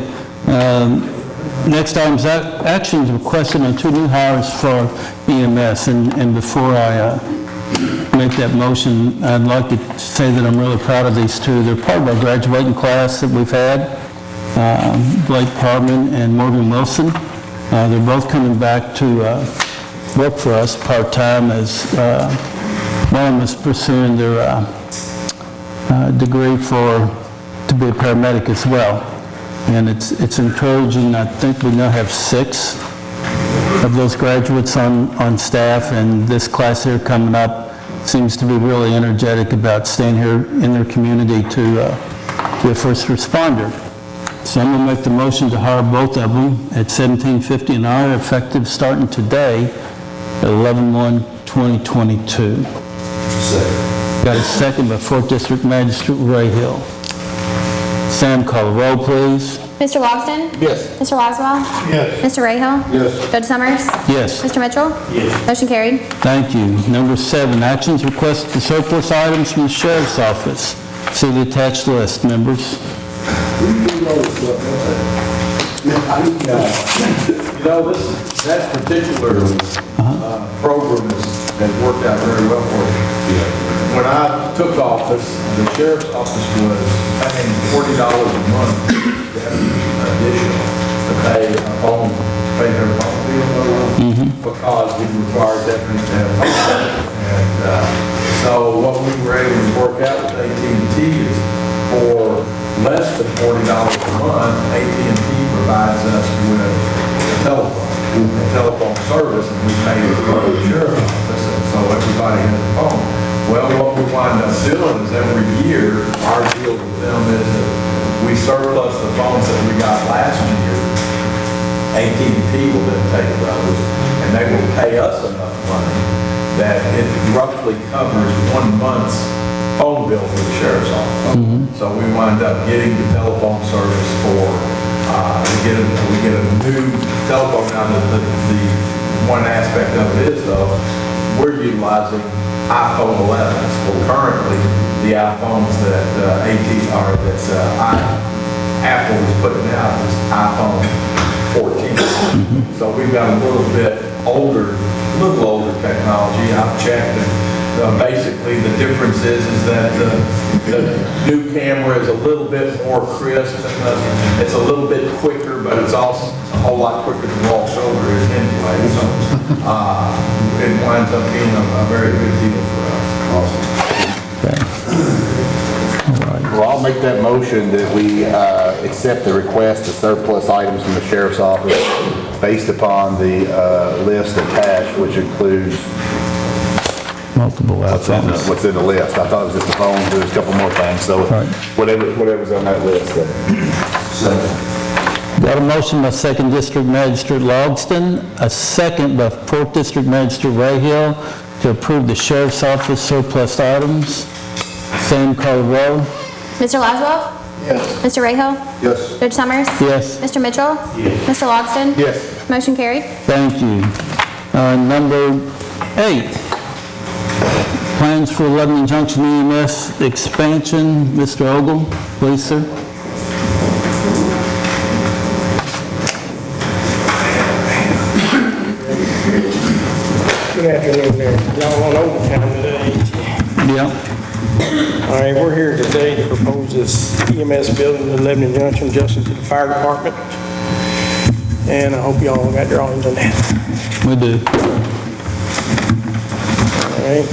Next item is actions requested on 2 new hires for EMS. And before I make that motion, I'd like to say that I'm really proud of these two. They're part of our graduating class that we've had, Blake Parman and Morgan Wilson. They're both coming back to work for us part-time as one is pursuing their degree to be a paramedic as well. And it's encouraging. I think we now have 6 of those graduates on staff, and this class here coming up seems to be really energetic about staying here in their community to be a first responder. So I'm going to make the motion to hire both of them at $17.50 an hour, effective starting today at 11/1/2022. Got a second by 4th District Magistrate Ray Hill. Sam, call the roll, please. Mr. Logsdon? Yes. Mr. Laswell? Yes. Mr. Rahal? Yes. Judge Summers? Yes. Mr. Mitchell? Yes. Motion carried. Thank you. Number 7, actions requested to surplus items from the Sheriff's Office. See the attached list, members. That particular program has worked out very well for us. When I took office, the sheriff's office was paying $40 a month additional to pay their phone bill because we required deputies to have phone. And so what we were able to work out with AT&T is for less than $40 a month, AT&T provides us with a telephone service, and we pay it for the sheriff's office, and so everybody has a phone. Well, what we wind up doing is every year, our deal with them is that we surplus the phones that we got last year. AT&T will then take those, and they will pay us enough money that it roughly covers 1 month's phone bill for the sheriff's office. So we wind up getting the telephone service for, we get a new telephone. Now, the one aspect of it is, though, we're utilizing iPhone 11s. Well, currently, the iPhones that Apple is putting out is iPhone 14. So we've got a little older technology. I've checked, and basically the difference is that the new camera is a little bit more crisp, and it's a little bit quicker, but it's also a whole lot quicker than Walt Shoulder is anyway. So it winds up being a very good deal for us. Awesome. Well, I'll make that motion that we accept the request to surplus items from the sheriff's office based upon the list attached, which includes multiple iPhones. What's in the list. I thought it was just the phones. There's a couple more things. So whatever's on that list. Got a motion by 2nd District Magistrate Logsdon, a second by 4th District Magistrate Ray Hill to approve the Sheriff's Office surplus items. Same call the roll. Mr. Laswell? Yes. Mr. Rahal? Yes. Judge Summers? Yes. Mr. Mitchell? Yes. Mr. Logsdon? Yes. Motion carried. Thank you. Number 8, plans for Lebanon Junction EMS expansion. Mr. Ogle, please, sir. Good afternoon there. Y'all on overtime today. Yeah. All right, we're here today to propose this EMS building in Lebanon Junction, adjacent to the fire department. And I hope y'all got drawings on that. We do. All right.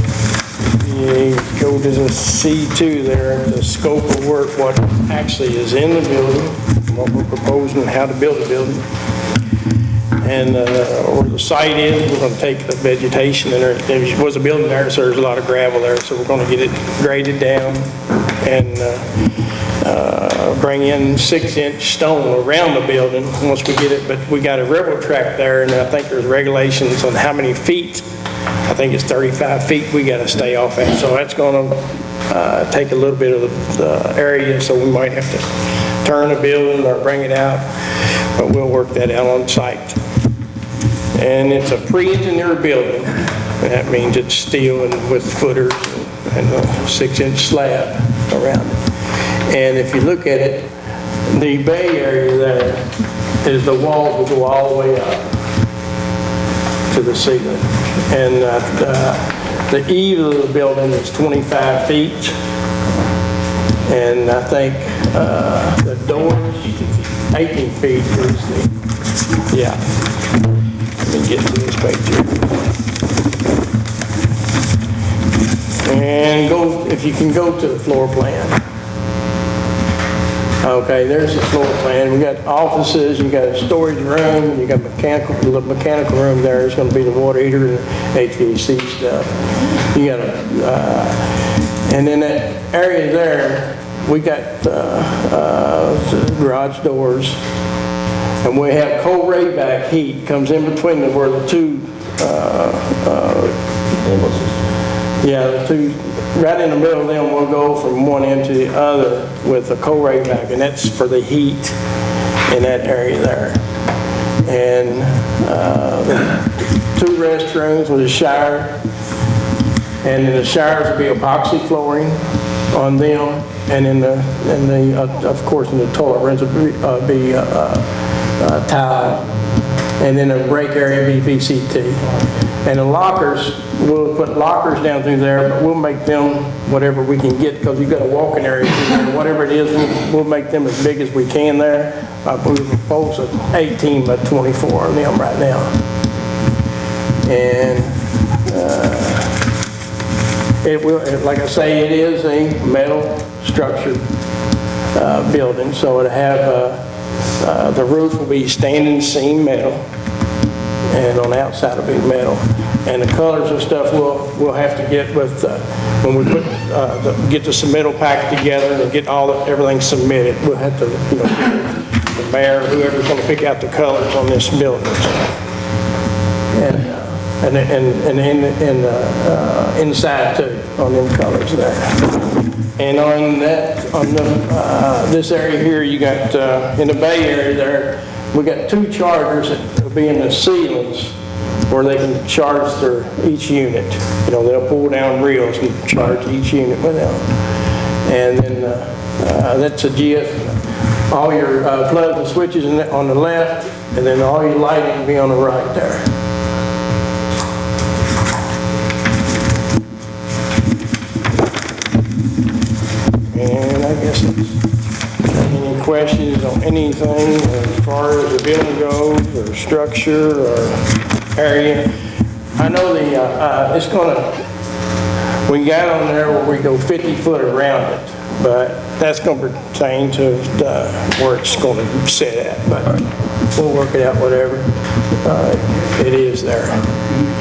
You go to the C2 there, the scope of work, what actually is in the building, what we're proposing, how to build a building. And where the site is, we're going to take the vegetation, and there was a building there, so there's a lot of gravel there, so we're going to get it graded down and bring in 6-inch stone around the building once we get it. But we got a railroad track there, and I think there's regulations on how many feet. I think it's 35 feet we got to stay off at, so that's going to take a little bit of the area, so we might have to turn the building or bring it out, but we'll work that out on site. And it's a pre-engineered building. That means it's steel and with footers and a 6-inch slab around it. And if you look at it, the bay area there is the walls will go all the way up to the ceiling. And the eave of the building is 25 feet. And I think the doors, 18 feet is the, yeah. Let me get to this page here. And go, if you can go to the floor plan. Okay, there's the floor plan. We got offices, you got a storage room, you got mechanical room there. It's going to be the water heater and HVAC stuff. You got and in that area there, we got garage doors. And we have cold rayback heat comes in between them where the two, the two, right in the middle of them, we'll go from one end to the other with a cold rayback, and that's for the heat in that area there. And 2 restrooms with a shower, and in the showers will be epoxy flooring on them, and in the of course in the toilet rooms will be tile, and then a break area be VCT. And the lockers, we'll put lockers down through there, but we'll make them whatever we can get, because you've got a walking area through there. Whatever it is, we'll make them as big as we can there. We propose 18 by 24 of them right now. And it will, like I say, it is a metal structured building, so it'll have the roof will be standing seam metal, and on the outside will be metal. And the colors and stuff we'll have to get with when we put get the submittal pack together and get everything submitted. We'll have to, the mayor, whoever's going to pick out the colors on this building. And inside too, on them colors there. And on that, on this area here, you got in the bay area there, we got 2 chargers that will be in the ceilings where they can charge each unit. They'll pull down reels and charge each unit with them. And then that's a GF. All your plugs and switches on the left, and then all your lighting will be on the right there. And I guess any questions on anything as far as the building goes, or structure, or area? I know it's we got on there where we go 50 foot around it, but that's going to pertain to where it's going to sit at. But we'll work it out, whatever it is there.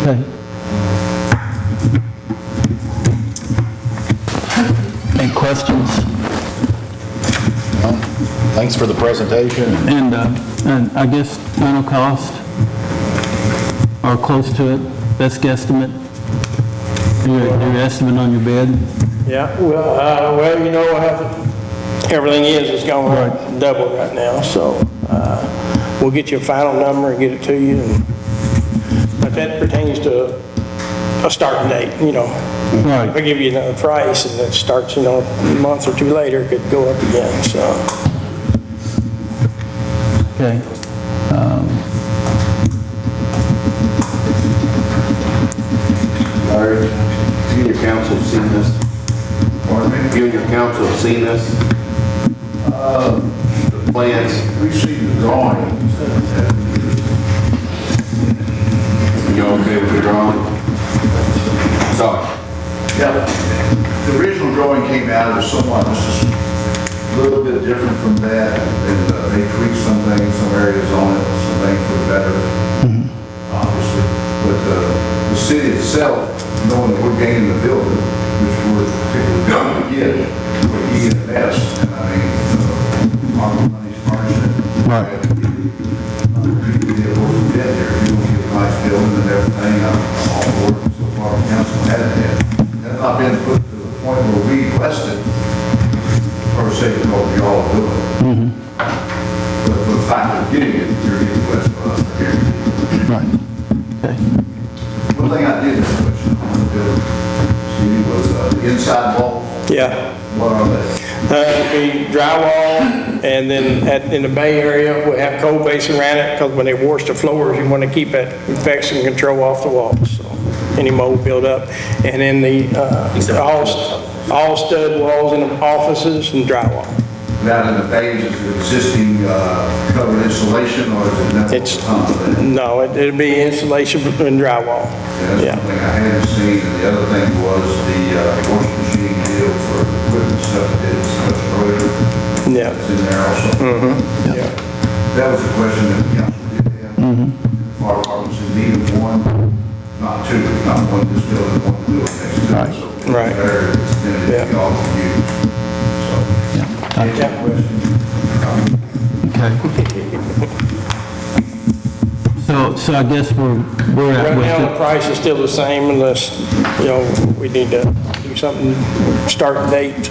Okay. Any questions? Thanks for the presentation. And I guess final cost, or close to it, best guesstimate? Your estimate on your bid? Yeah, well, everything is going double right now, so we'll get you a final number and get it to you. But but that pertains to a starting date, you know. Right. If I give you another price and it starts, you know, a month or two later, it could go up again, so. Okay. Larry, you and your council have seen this? Pardon me? You and your council have seen this? The plans? We've seen the drawing. You okay with the drawing? Sorry. Yeah, the original drawing came out as somewhat, just a little bit different from that, and they tweaked some things, some areas on it, some things for the better, obviously. But the city itself, knowing that we're gaining the building, which we're particularly going to get, with EMS, and I mean, our money's margin. Right. Be able to get there, you will get a nice building and everything, all the work so far, the council had that. That's not been put to the point where we blessed it, per se, to what we all do it. But the fact of getting it, you're getting blessed for us, I guarantee. Right. Okay. One thing I did have a question on the building, Steve, was the inside walls. Yeah. What are they? It'd be drywall, and then in the Bay Area, we have cold base around it, because when they wash the floors, you want to keep that infection control off the walls, so any mold build up. And then the all stud walls in the offices and drywall. Now in the bays, is it existing covered insulation, or is it never? No, it'd be insulation and drywall. Yeah, that's one thing I hadn't seen, and the other thing was the washing machine deal for equipment stuff that did such earlier. Yeah. That's in there also. Yeah. That was a question that the council did have. Fire departments in need of one, not two, not one this building, one building next to it. So it's better if it's then it's all used. So, that question. Okay. So I guess we're at Right with now, the it. price is still the same unless, you know, we need to do something, start date.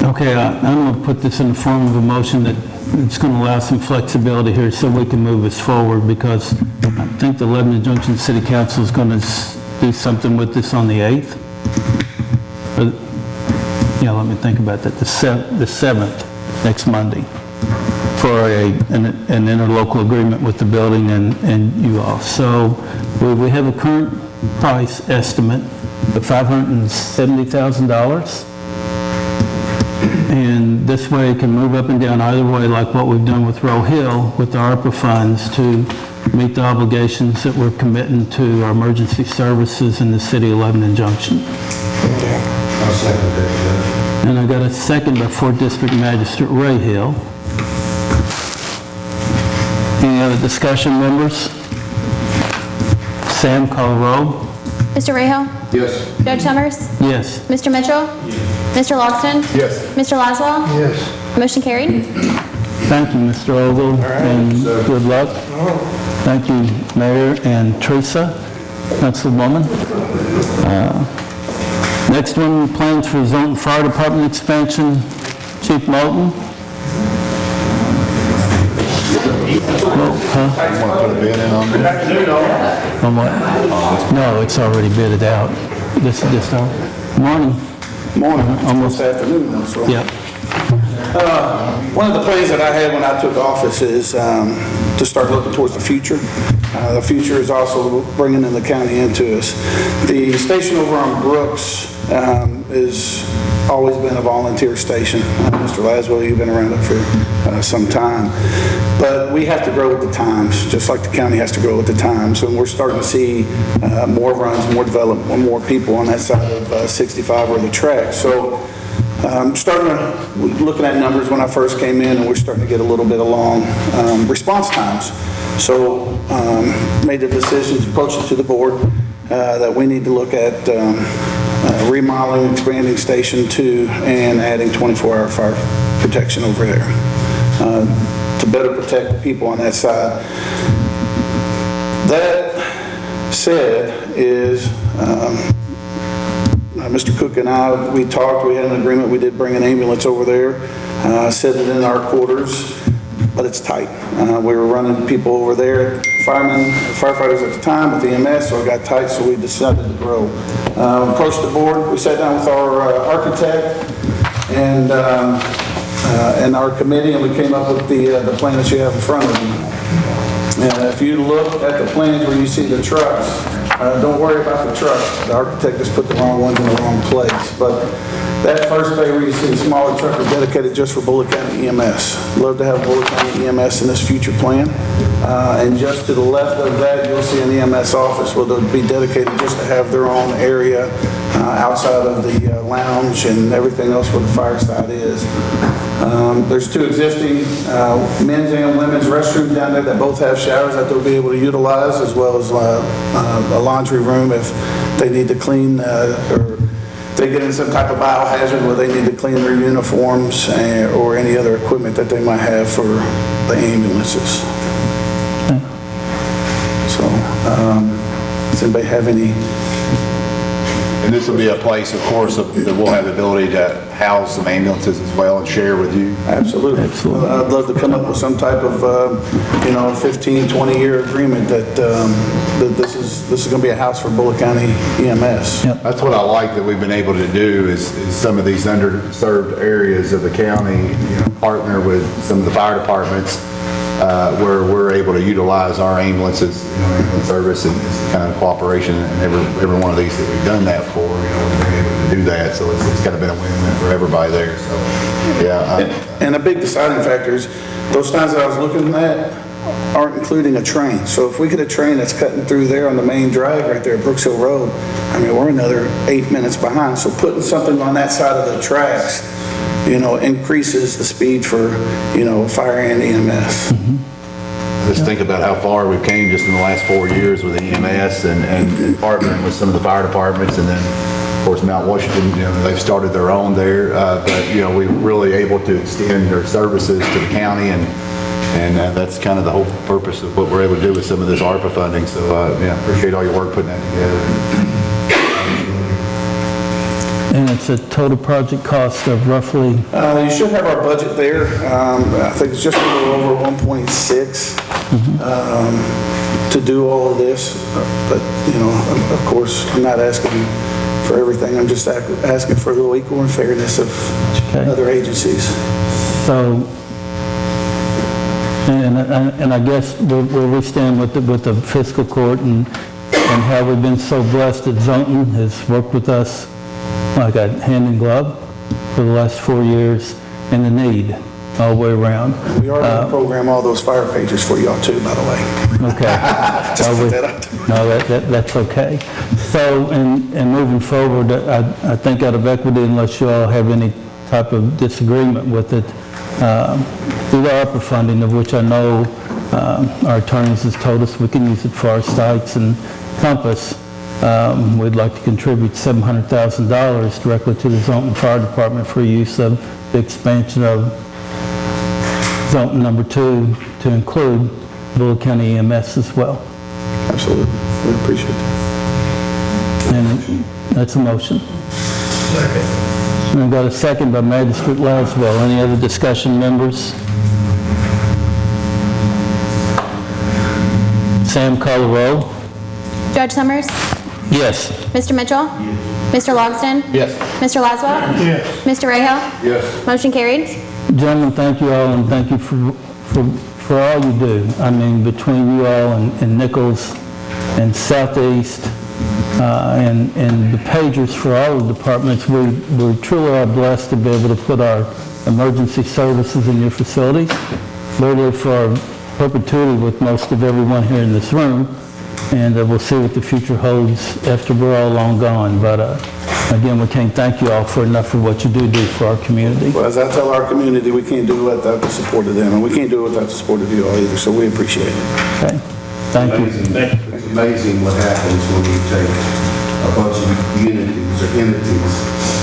Okay, I'm going to put this in the form of a motion that it's going to allow some flexibility here so we can move this forward, because I think the Lebanon Junction City Council is going to do something with this on the 8th. Yeah, let me think about that. The 7th, next Monday, for an interlocal agreement with the building and you all. So we have a current price estimate of $570,000. And this way it can move up and down either way, like what we've done with Row Hill with the ARPA funds, to meet the obligations that we're committing to our emergency services in the city of Lebanon Junction. I'll second that, And I got a second by 4th District Magistrate Ray Hill. Any other discussion, members? Sam, call the roll. Mr. Rahal? Yes. Judge Summers? Yes. Mr. Mitchell? Mr. Logston? Yes. Mr. Laswell? Yes. Motion carried. Thank you, Mr. Ogle, and good luck. Thank you, Mayor and Teresa, Councilwoman. Next one, plans for zone fire department expansion. Chief Moulton. You want to put a bid in on this? On what? No, it's already bidded out. This is just our, morning. Morning, Almost. afternoon, though, so. Yeah. One of the plans that I had when I took office is to start looking towards the future. The future is also bringing in the county into us. The station over on Brooks has always been a volunteer station. Mr. Laswell, you've been around it for some time. But we have to grow with the times, just like the county has to grow with the times. And we're starting to see more runs, more development, more people on that side of 65 or the track. So looking at numbers when I first came in, and we're starting to get a little bit along response times. So made the decision to approach it to the board that we need to look at remodeling, expanding Station 2, and adding 24-hour fire protection over there to better protect the people on that side. That said is Mr. Cook and I, we talked, we had an agreement, we did bring an ambulance over there, set it in our quarters. but it's tight. We were running people over there, firefighters at the time with EMS, so it got tight, so we decided to grow. Approached the board, we sat down with our architect and our committee, and we came up with the plan that you have in front of you. And if you look at the plans where you see the trucks, don't worry about the trucks. The architect just put the wrong ones in the wrong place. But that first bay where you see the smaller truck is dedicated just for Bullitt County EMS. Love to have Bullitt County EMS in this future plan. And just to the left of that, you'll see an EMS office where they'll be dedicated just to have their own area outside of the lounge and everything else where the fire side is. There's two existing men's and women's restrooms down there that both have showers that they'll be able to utilize, as well as a laundry room if they need to clean or they get in some type of biohazard where they need to clean their uniforms or any other equipment that they might have for the ambulances. So, does anybody have any? And this will be a place, of course, that we'll have the ability to house some ambulances as well and share with you. Absolutely. I'd love to come up with some type of, 15, 20-year agreement that this is going to be a house for Bullitt County EMS. That's what I like that we've been able to do is some of these underserved areas of the county, partner with some of the fire departments where we're able to utilize our ambulances, ambulance service and kind of cooperation, and every one of these that we've done that for, we've been able to do that. So it's kind of been a win-win for everybody there. So, yeah. And a big deciding factor is those times that I was looking at aren't including a train. So if we get a train that's cutting through there on the main drag right there at Brooks Hill Road, we're another 8 minutes behind. So putting something on that side of the tracks, increases the speed for, fire and EMS. Just think about how far we've came just in the last 4 years with EMS and partnering with some of the fire departments, and then, of course, Mount Washington, they've started their own there, but, we're really able to extend their services to the county, and that's kind of the whole purpose of what we're able to do with some of this ARPA funding. So, appreciate all your work putting that together. And it's a total project cost of roughly? You should have our budget there. I think it's just a little over 1.6 to do all of this. But, of course, I'm not asking for everything. I'm just asking for a little equal and fairness of other agencies. So, and I guess where we stand with the fiscal court and how we've been so blessed that Zonton has worked with us like a hand in glove for the last 4 years, and the need all the way around. We are going to program all those fire pages for y'all too, by the way. Okay. Just put that out there. No, that's okay. So, and moving forward, I think out of equity, unless you all have any type of disagreement with it, through the ARPA funding, of which I know our attorneys has told us we can use it for our sites and Compass, we'd like to contribute $700,000 directly to the Zonton Fire Department for use of the expansion of Zonton number 2 to include Bullitt County EMS as well. Absolutely. We appreciate that. And that's a motion. Second. And I've got a second by Magistrate Laswell. Any other discussion, members? Sam, call the roll. Judge Summers? Yes. Mr. Mitchell? Mr. Logston? Yes. Mr. Laswell? Yes. Mr. Rahal? Yes. Motion carried. Gentlemen, thank you all, and thank you for all you do. Between you all and Nichols and Southeast and the pagers for all the departments, we truly are blessed to be able to put our emergency services in your facilities, literally for perpetuity with most of everyone here in this room. And we'll see what the future holds after we're all long gone. But again, we can't thank you all for enough for what you do for our community. Well, as I tell our community, we can't do it without the support of them, and we can't do it without the support of you all either, so we appreciate it. Okay, thank you. It's amazing what happens when you take a bunch of unities or entities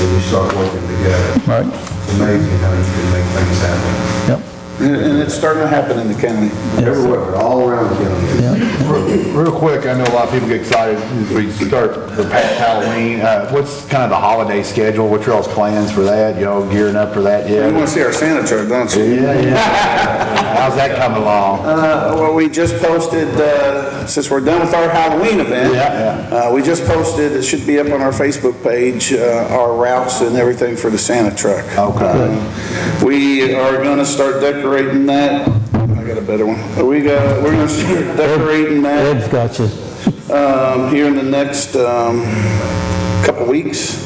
and you start working together. Right. It's amazing how you can make things happen. Yep. And it's starting to happen in the county. Everywhere, all around the county. Real quick, I know a lot of people get excited as we start the past Halloween. What's kind of the holiday schedule? What's y'all's plans for that? Y'all gearing up for that yet? You want to see our Santa truck, don't you? Yeah. How's that coming along? Well, we just posted, since we're done with our Halloween event, we just posted, it should be up on our Facebook page, our routes and everything for the Santa truck. Okay. We are going to start decorating that. I got a better one. We're going to start decorating that. Ed's got you. Here in the next couple weeks.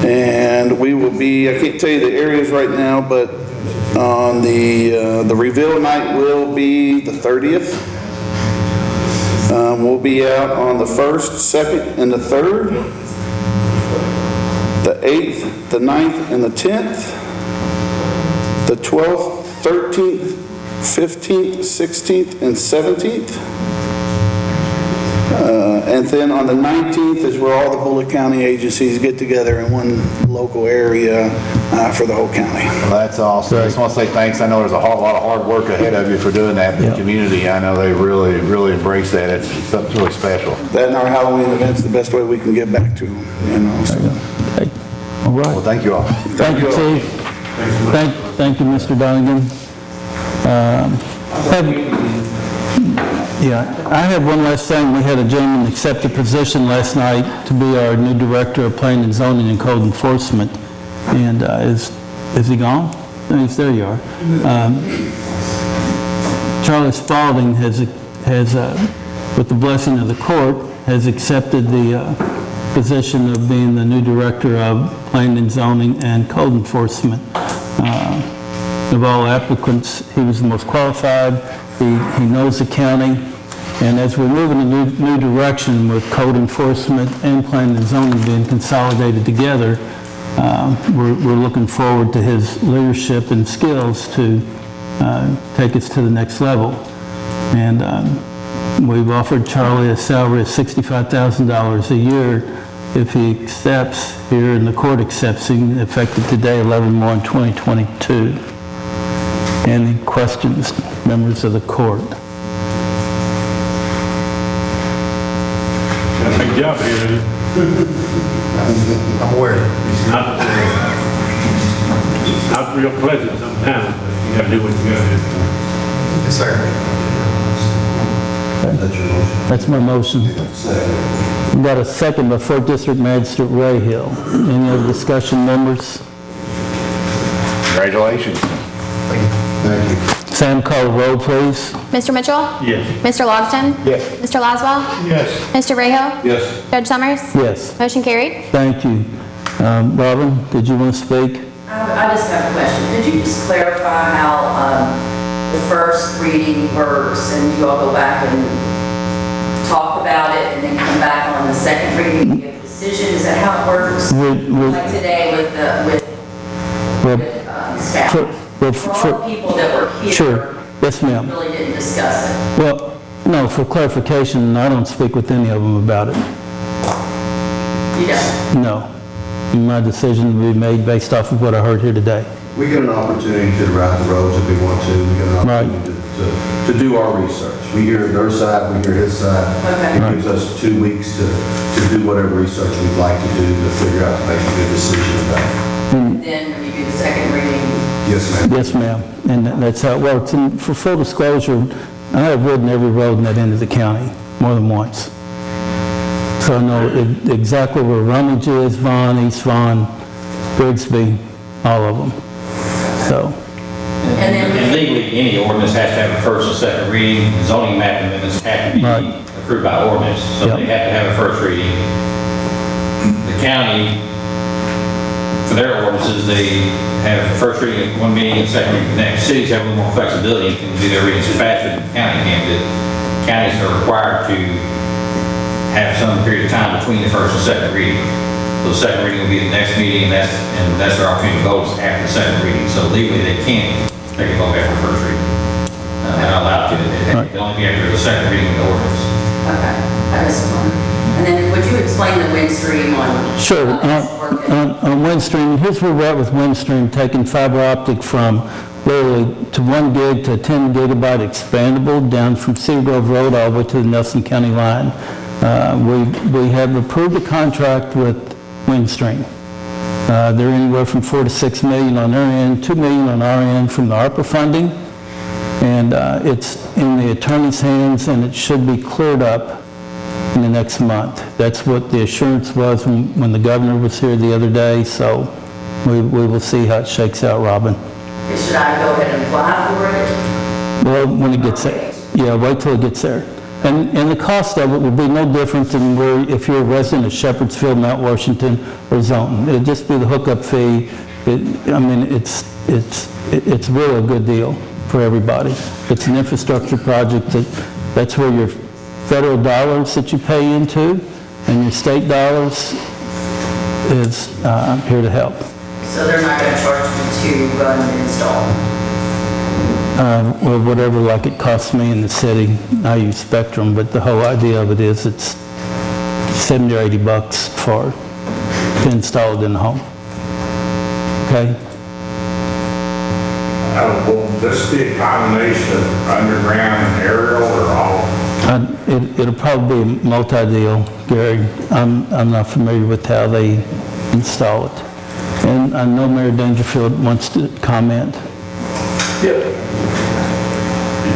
And we will be, I can't tell you the areas right now, but on the reveal night will be the 30th. We'll be out on the 1st, 2nd, and the 3rd, the 8th, the 9th, and the 10th, the 12th, 13th, 15th, 16th, and 17th. And then on the 19th is where all the Bullitt County agencies get together in one local area for the whole county. Well, that's awesome. I just want to say thanks. I know there's a lot of hard work ahead of you for doing that in the community. I know they really, really embrace that. It's something really special. That and our Halloween event's the best way we can get back to them, you know, so. Okay. All right. Well, thank you all. Thank you, Chief. Thank you, Mr. Donegan. I have one last thing. We had a gentleman accept a position last night to be our new Director of Planning and Zoning and Code Enforcement. And is he gone? No, he's there. You are. Charlie Spalding has, with the blessing of the court, has accepted the position of being the new Director of Planning and Zoning and Code Enforcement. Of all applicants, he was the most qualified. He knows the county. And as we're moving in a new direction with code enforcement and planning and zoning being consolidated together, we're looking forward to his leadership and skills to take us to the next level. And we've offered Charlie a salary of $65,000 a year if he accepts here and the court accepts him, effective today, 11/1/2022. Any questions, members of the court? Got a big job here. I'm aware. It's not real pleasant sometimes, but you gotta do what you gotta do. Yes, sir. That's your motion. That's my motion. We got a second by 4th District Magistrate Rayhill. Any other discussion, members? Congratulations. Thank you. Sam, call the roll, please. Mr. Mitchell? Yes. Mr. Logston? Yes. Mr. Laswell? Yes. Mr. Rayhill? Yes. Judge Summers? Yes. Motion carried. Thank you. Robin, did you want to speak? I just have a question. Could you just clarify how the first reading works, and you all go back and talk about it and then come back on the second reading and give a decision? Is that how it works? Like today with staff? For all the people that were here. Sure. Yes, ma'am. Really didn't discuss it. Well, no, for clarification, I don't speak with any of them about it. You don't? No. My decision will be made based off of what I heard here today. We get an opportunity to ride the roads if we want to. We get an opportunity to do our research. We hear their side, we hear his side. Okay. It gives us 2 weeks to do whatever research we'd like to do to figure out, to make a good decision about it. And then when you do the second reading? Yes, ma'am. Yes, ma'am. And that's how it works. And for full disclosure, I have ridden every road in that end of the county more than once. So I know exactly where Rummage is, Vaughn, East Vaughn, Grigsby, all of them. So. And legally, any ordinance has to have a first and second reading. Zoning map amendments have to be approved by ordinance, so they have to have a first reading. The county, for their ordinances, they have first reading at one meeting and second reading the next. Cities have a little more flexibility and can do their readings faster than the county can. But counties are required to have some period of time between the first and second reading. So the second reading will be the next meeting, and that's their opportunity to vote after the second reading. So legally, they can't take a vote after the first reading. They're not allowed to. It can only be after the second reading of the ordinance. Okay, that is one. And then would you explain the Windstream on? Sure. On Windstream, here's where we're at with Windstream, taking fiber optic from literally to 1 gig to 10 gigabyte expandable down from Cedar Grove Road all the way to the Nelson County line. We have approved a contract with Windstream. They're anywhere from 4 to 6 million on their end, 2 million on our end from the ARPA funding. And it's in the attorney's hands, and it should be cleared up in the next month. That's what the assurance was when the governor was here the other day, so we will see how it shakes out, Robin. Should I go ahead and apply for it? Well, when it gets there. Yeah, wait till it gets there. And the cost of it will be no different than if you're a resident of Shepherdsfield, Mount Washington, or Zone. It'll just be the hookup fee. It's really a good deal for everybody. It's an infrastructure project that's where your federal dollars that you pay into and your state dollars is here to help. So they're not going to charge me to run and install? Well, whatever like it costs me in the city. I use Spectrum, but the whole idea of it is it's 70 or 80 bucks to install it in the home. Okay? Will this be a combination of underground and aerial or all? It'll probably be a multi-deal, Gary. I'm not familiar with how they install it. And I know Mayor Dangerfield wants to comment. Yep.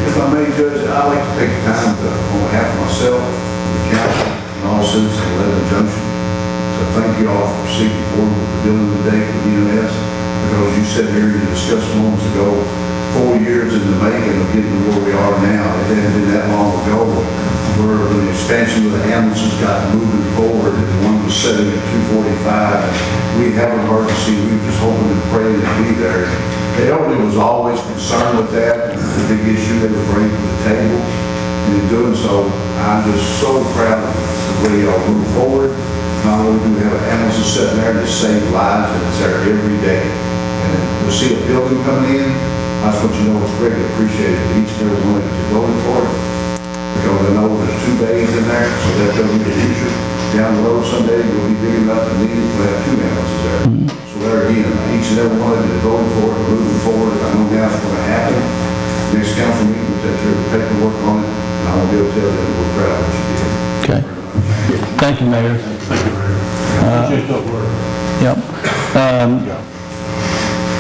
If I may, Judge, I'd like to take time to, on behalf of myself, the county, and all citizens of 11 Junction, to thank you all for proceeding forward with the billing today for the EMS. Because you said here, you discussed moments ago, 4 years in the making of getting to where we are now. It hadn't been that long ago where the expansion of the ambulances got moving forward, and one was setting at 245. We have an emergency. We were just hoping and praying to be there. The elderly was always concerned with that. It was a big issue they were bringing to the table. And in doing so, I'm just so proud of the way y'all move forward. Not only do we have ambulances sitting there that save lives, and it's there every day. And to see a building coming in, I just want you to know it's greatly appreciated that each and every one of you are going for it. Because I know there's 2 bays in there, so that doesn't be the future. Down the road someday, we'll be big enough and needed to have 2 ambulances there. So there again, each and every one of you is voting for it, moving forward. I know now it's going to happen. Next council meeting, we'll take care of the paperwork on it, and I want to be able to tell them that we're proud of what you did. Okay. Thank you, Mayor. Thank you, Mayor. Yep.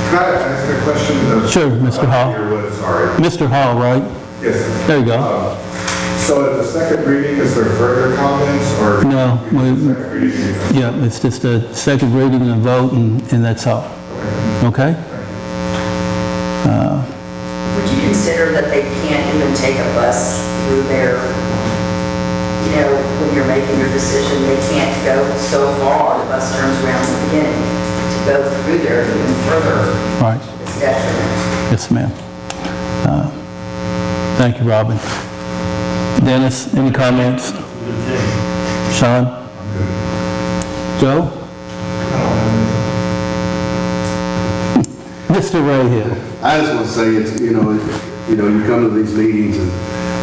Can I ask a question? Sure, Mr. Hall. Sorry. Mr. Hall, right? Yes. There you go. So at the second reading, is there further comments or? No, yeah, it's just a second reading and a vote, and that's all. Okay? Would you consider that they can't even take a bus through there? You know, when you're making your decision, they can't go so far, the bus turns around in the beginning, to go through there even further. Right. It's detriment. Yes, ma'am. Thank you, Robin. Dennis, any comments? Sean? Joe? Mr. Ray Hill. I just want to say, it's, you come to these meetings and,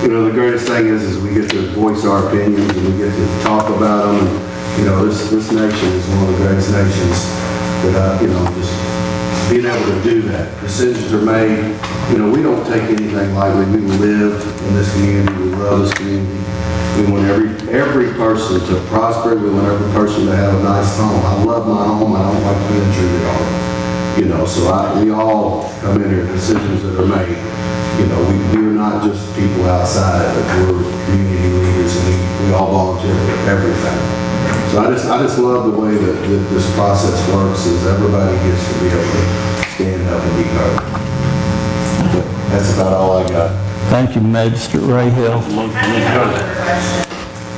the greatest thing is we get to voice our opinions and we get to talk about them. And, this nation is one of the greatest nations that, just being able to do that. Decisions are made. We don't take anything lightly. We live in this community. We love this community. We want every person to prosper. We want every person to have a nice home. I love my home. I don't like to be intruded on. So we all come in here, decisions that are made. We're not just people outside, but we're community leaders, and we all volunteer for everything. So I just love the way that this process works, is everybody gets to be able to stand up and be heard. But that's about all I got. Thank you, Magistrate Ray Hill.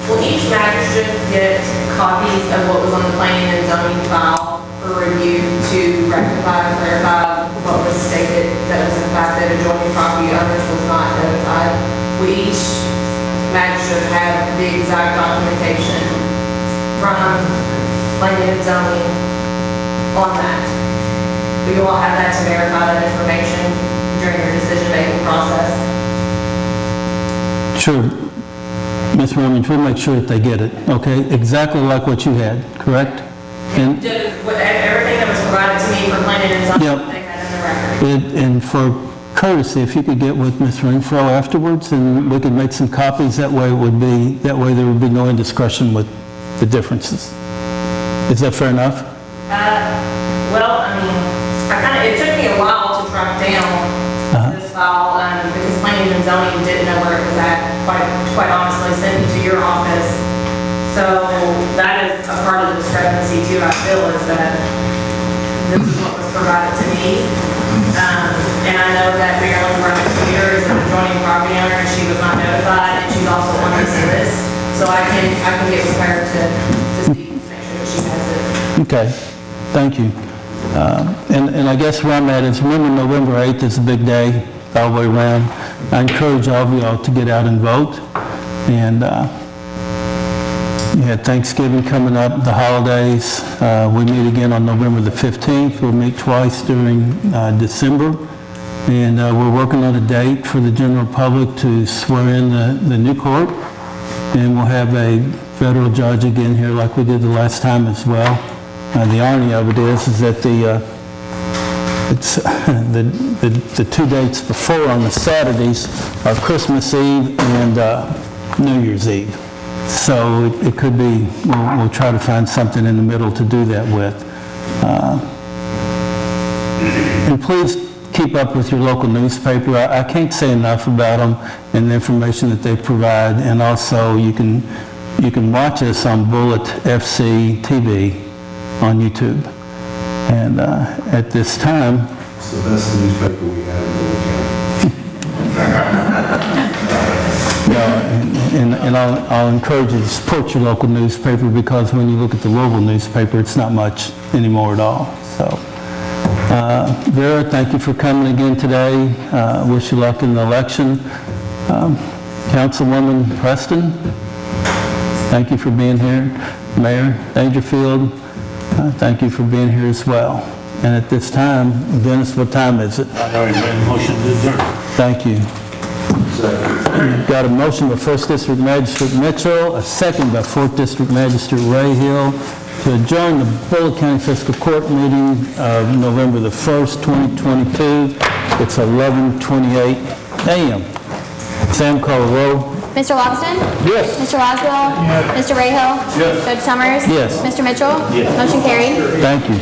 Will each magistrate get copies of what was on the planning and zoning file for review to rectify and clarify what was stated, that was in fact that adjoining property owners was not notified? Will each magistrate have the exact documentation from planning and zoning on that? Will you all have that to verify that information during your decision-making process? Sure. Ms. Rummage, we'll make sure that they get it, okay? Exactly like what you had, correct? And Everything that was provided to me for planning and zoning, Yep. they had in the record. And for courtesy, if you could get with Ms. Renfro afterwards, and we could make some copies, that way there would be no indiscretion with the differences. Is that fair enough? Well, I mean, it took me a while to track down this file, because planning and zoning didn't know where it was at, quite honestly, sent it to your office. So that is a part of the discrepancy too, I feel, is that this is what was provided to me. And I know that Marilyn Brown here is an adjoining property owner, and she was not notified, and she's also on this list. So I can get with her to see, to make sure that she has it. Okay, thank you. And I guess where I'm at is, remember November 8th is a big day all the way around. I encourage all of y'all to get out and vote. And you had Thanksgiving coming up, the holidays. We meet again on November the 15th. We'll meet twice during December. And we're working on a date for the general public to swear in the new court. And we'll have a federal judge again here like we did the last time as well. The irony of it is that the 2 dates before on the Saturdays are Christmas Eve and New Year's Eve. So it could be, we'll try to find something in the middle to do that with. And please keep up with your local newspaper. I can't say enough about them and the information that they provide. And also you can watch us on Bullitt FC TV on YouTube. And at this time, It's the best newspaper we have in Bullitt County. and I'll encourage you to support your local newspaper, because when you look at the Louisville newspaper, it's not much anymore at all. So, Vera, thank you for coming again today. Wish you luck in the election. Councilwoman Preston, thank you for being here. Mayor Dangerfield, thank you for being here as well. And at this time, Dennis, what time is it? I already made a motion to adjourn. Thank you. Got a motion by 1st District Magistrate Mitchell, a second by 4th District Magistrate Ray Hill to adjourn the Bullitt County Fiscal Court meeting of November the 1st, 2022. It's 11:28 a.m. Sam, call the roll. Mr. Loxton? Yes. Mr. Roswell? Mr. Rayhill? Yes. Judge Summers? Yes. Mr. Mitchell? Yes. Motion carried. Thank you.